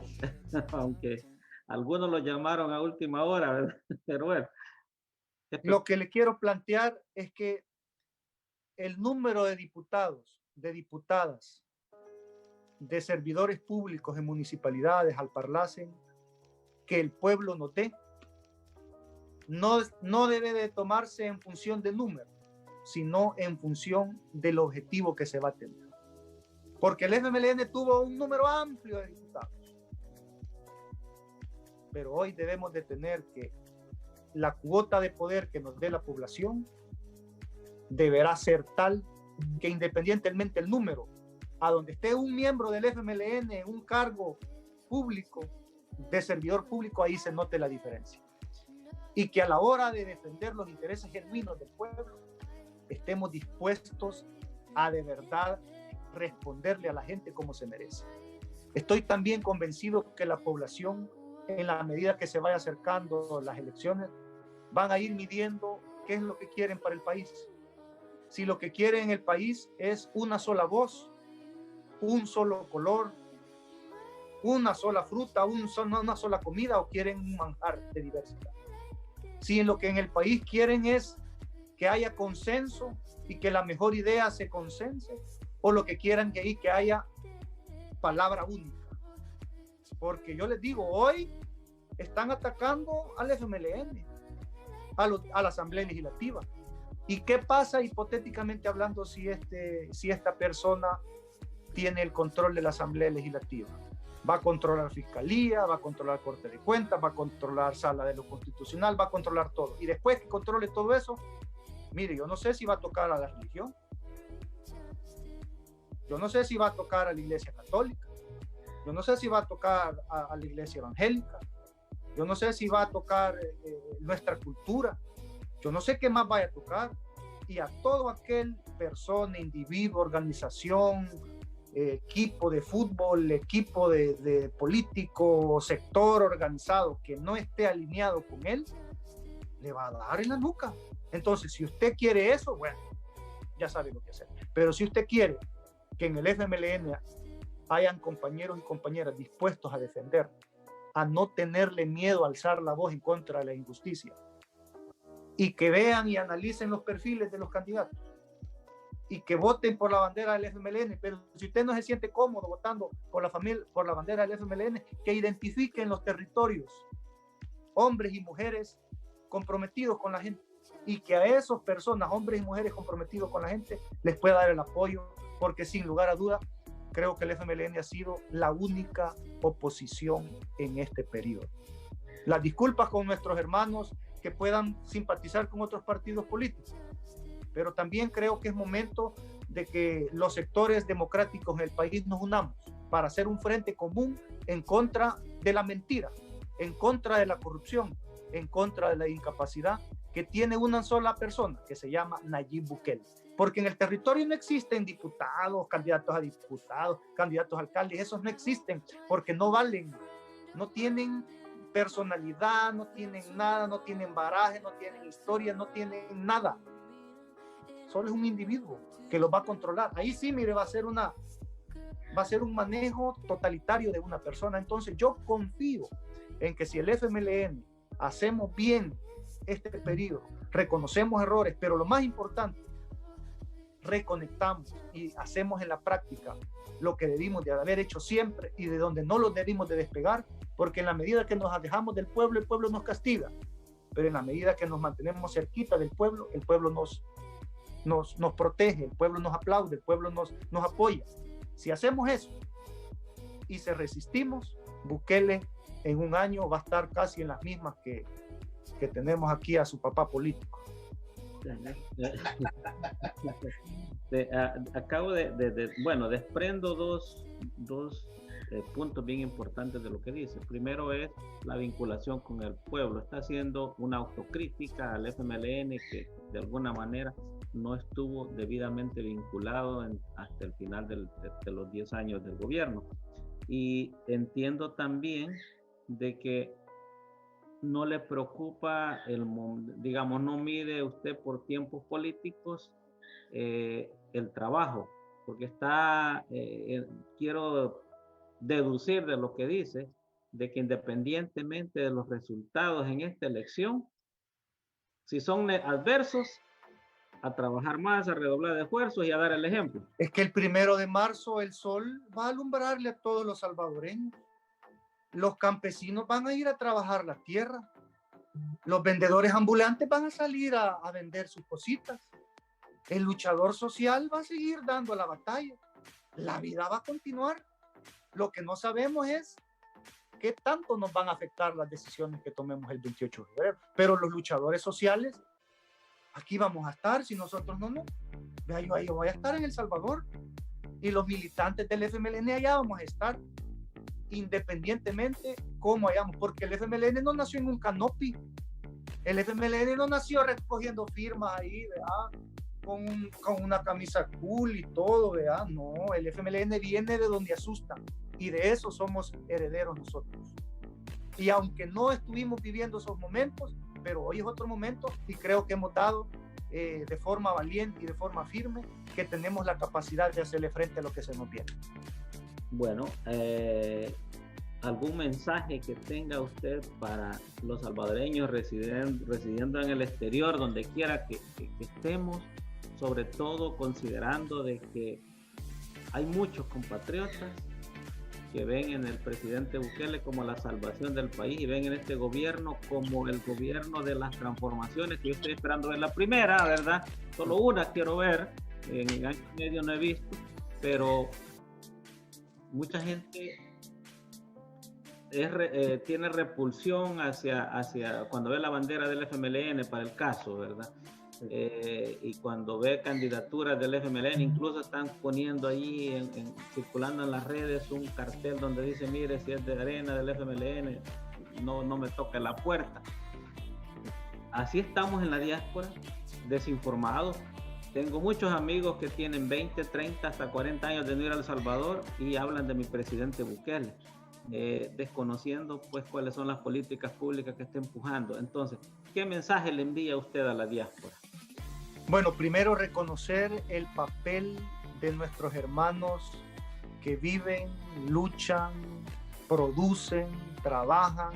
aunque algunos lo llamaron a última hora, ¿verdad? Pero bueno. Lo que le quiero plantear es que el número de diputados, de diputadas, de servidores públicos en municipalidades, al parlacen, que el pueblo nos dé, no debe de tomarse en función de número, sino en función del objetivo que se va a tener. Porque el FMLN tuvo un número amplio de diputados. Pero hoy debemos de tener que la cuota de poder que nos dé la población deberá ser tal que independientemente del número, a donde esté un miembro del FMLN en un cargo público, de servidor público, ahí se note la diferencia. Y que a la hora de defender los intereses genuinos del pueblo, estemos dispuestos a de verdad responderle a la gente como se merece. Estoy también convencido que la población, en la medida que se vaya acercando las elecciones, van a ir midiendo qué es lo que quieren para el país. Si lo que quieren en el país es una sola voz, un solo color, una sola fruta, una sola comida, o quieren un manjar de diversidad. Si lo que en el país quieren es que haya consenso y que la mejor idea se consense, o lo que quieran que haya palabra única. Porque yo les digo, hoy están atacando al FMLN, a la Asamblea Legislativa. ¿Y qué pasa hipotéticamente hablando si esta persona tiene el control de la Asamblea Legislativa? Va a controlar Fiscalía, va a controlar Corte de Cuentas, va a controlar Sala de lo Constitucional, va a controlar todo. Y después que controle todo eso, mire, yo no sé si va a tocar a la religión. Yo no sé si va a tocar a la Iglesia Católica. Yo no sé si va a tocar a la Iglesia Evangélica. Yo no sé si va a tocar nuestra cultura. Yo no sé qué más vaya a tocar. Y a todo aquel persona, individuo, organización, equipo de fútbol, equipo de político, sector organizado que no esté alineado con él, le va a dar en la nuca. Entonces, si usted quiere eso, bueno, ya sabe lo que hacer. Pero si usted quiere que en el FMLN hayan compañeros y compañeras dispuestos a defender, a no tenerle miedo a alzar la voz en contra de la injusticia, y que vean y analicen los perfiles de los candidatos, y que voten por la bandera del FMLN. Pero si usted no se siente cómodo votando por la bandera del FMLN, que identifiquen los territorios, hombres y mujeres comprometidos con la gente, y que a esas personas, hombres y mujeres comprometidos con la gente, les pueda dar el apoyo, porque sin lugar a duda, creo que el FMLN ha sido la única oposición en este periodo. Las disculpas con nuestros hermanos que puedan simpatizar con otros partidos políticos, pero también creo que es momento de que los sectores democráticos en el país nos unamos para hacer un frente común en contra de la mentira, en contra de la corrupción, en contra de la incapacidad que tiene una sola persona, que se llama Nayib Bukele. Porque en el territorio no existen diputados, candidatos a diputados, candidatos a alcaldes. Esos no existen porque no valen, no tienen personalidad, no tienen nada, no tienen baraje, no tienen historia, no tienen nada. Solo es un individuo que los va a controlar. Ahí sí, mire, va a ser un manejo totalitario de una persona. Entonces yo confío en que si el FMLN hacemos bien este periodo, reconocemos errores, pero lo más importante, reconectamos y hacemos en la práctica lo que debimos de haber hecho siempre y de donde no lo debimos de despegar, porque en la medida que nos alejamos del pueblo, el pueblo nos castiga. pero en la medida que nos mantenemos cerquita del pueblo, el pueblo nos protege, el pueblo nos aplaude, el pueblo nos apoya. Si hacemos eso y se resistimos, Bukele en un año va a estar casi en las mismas que tenemos aquí a su papá político. Acabo bueno, desprendo dos puntos bien importantes de lo que dice. Primero es la vinculación con el pueblo. Está haciendo una autocrítica al FMLN que de alguna manera no estuvo debidamente vinculado hasta el final de los 10 años del gobierno. Y entiendo también de que no le preocupa digamos, no mide usted por tiempos políticos el trabajo, porque quiero deducir de lo que dice, de que independientemente de los resultados en esta elección, si son adversos, a trabajar más, a redoblar de esfuerzos y a dar el ejemplo. Es que el 1 de marzo el sol va a alumbrarle a todos los salvadoreños. Los campesinos van a ir a trabajar la tierra. Los vendedores ambulantes van a salir a vender sus cositas. El luchador social va a seguir dando la batalla. La vida va a continuar. Lo que no sabemos es qué tanto nos van a afectar las decisiones que tomemos el 28 de febrero. Pero los luchadores sociales, aquí vamos a estar, si nosotros no. Vea, yo voy a estar en El Salvador. Y los militantes del FMLN allá vamos a estar, independientemente cómo hayamos, porque el FMLN no nació en un canopy. El FMLN no nació recogiendo firmas ahí, ¿verdad? Con una camisa cool y todo, ¿verdad? No, el FMLN viene de donde asustan y de eso somos herederos nosotros. Y aunque no estuvimos viviendo esos momentos, pero hoy es otro momento y creo que hemos dado de forma valiente y de forma firme que tenemos la capacidad de hacerle frente a lo que se nos viene. Bueno, ¿algún mensaje que tenga usted para los salvadoreños residiendo en el exterior, donde quiera que estemos, sobre todo considerando de que hay muchos compatriotas que ven en el presidente Bukele como la salvación del país y ven en este gobierno como el gobierno de las transformaciones que yo estoy esperando ver la primera, ¿verdad? Solo una quiero ver, en año y medio no he visto, pero mucha gente tiene repulsión hacia cuando ve la bandera del FMLN para el caso, ¿verdad? Y cuando ve candidaturas del FMLN, incluso están poniendo ahí, circulando en las redes un cartel donde dice, mire, si es de arena del FMLN, no me toque la puerta. Así estamos en la diáspora, desinformados. Tengo muchos amigos que tienen 20, 30, hasta 40 años de no ir a El Salvador y hablan de mi presidente Bukele, desconociendo pues cuáles son las políticas públicas que está empujando. Entonces, ¿qué mensaje le envía usted a la diáspora? Bueno, primero reconocer el papel de nuestros hermanos que viven, luchan, producen, trabajan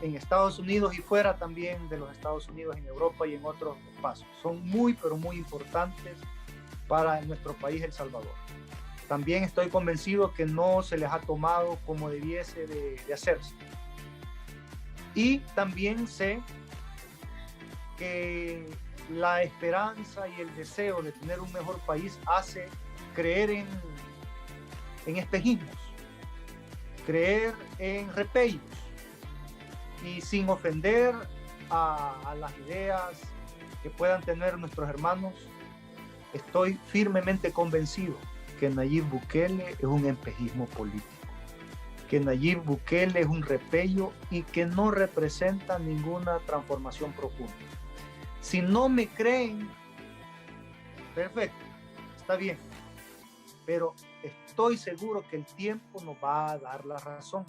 en Estados Unidos y fuera también de los Estados Unidos, en Europa y en otros espacios. Son muy, pero muy importantes para nuestro país, El Salvador. También estoy convencido que no se les ha tomado como debiese de hacerse. Y también sé que la esperanza y el deseo de tener un mejor país hace creer en espejismos, creer en repellos y sin ofender a las ideas que puedan tener nuestros hermanos. Estoy firmemente convencido que Nayib Bukele es un espejismo político, que Nayib Bukele es un repello y que no representa ninguna transformación profunda. Si no me creen, perfecto, está bien, pero estoy seguro que el tiempo nos va a dar la razón.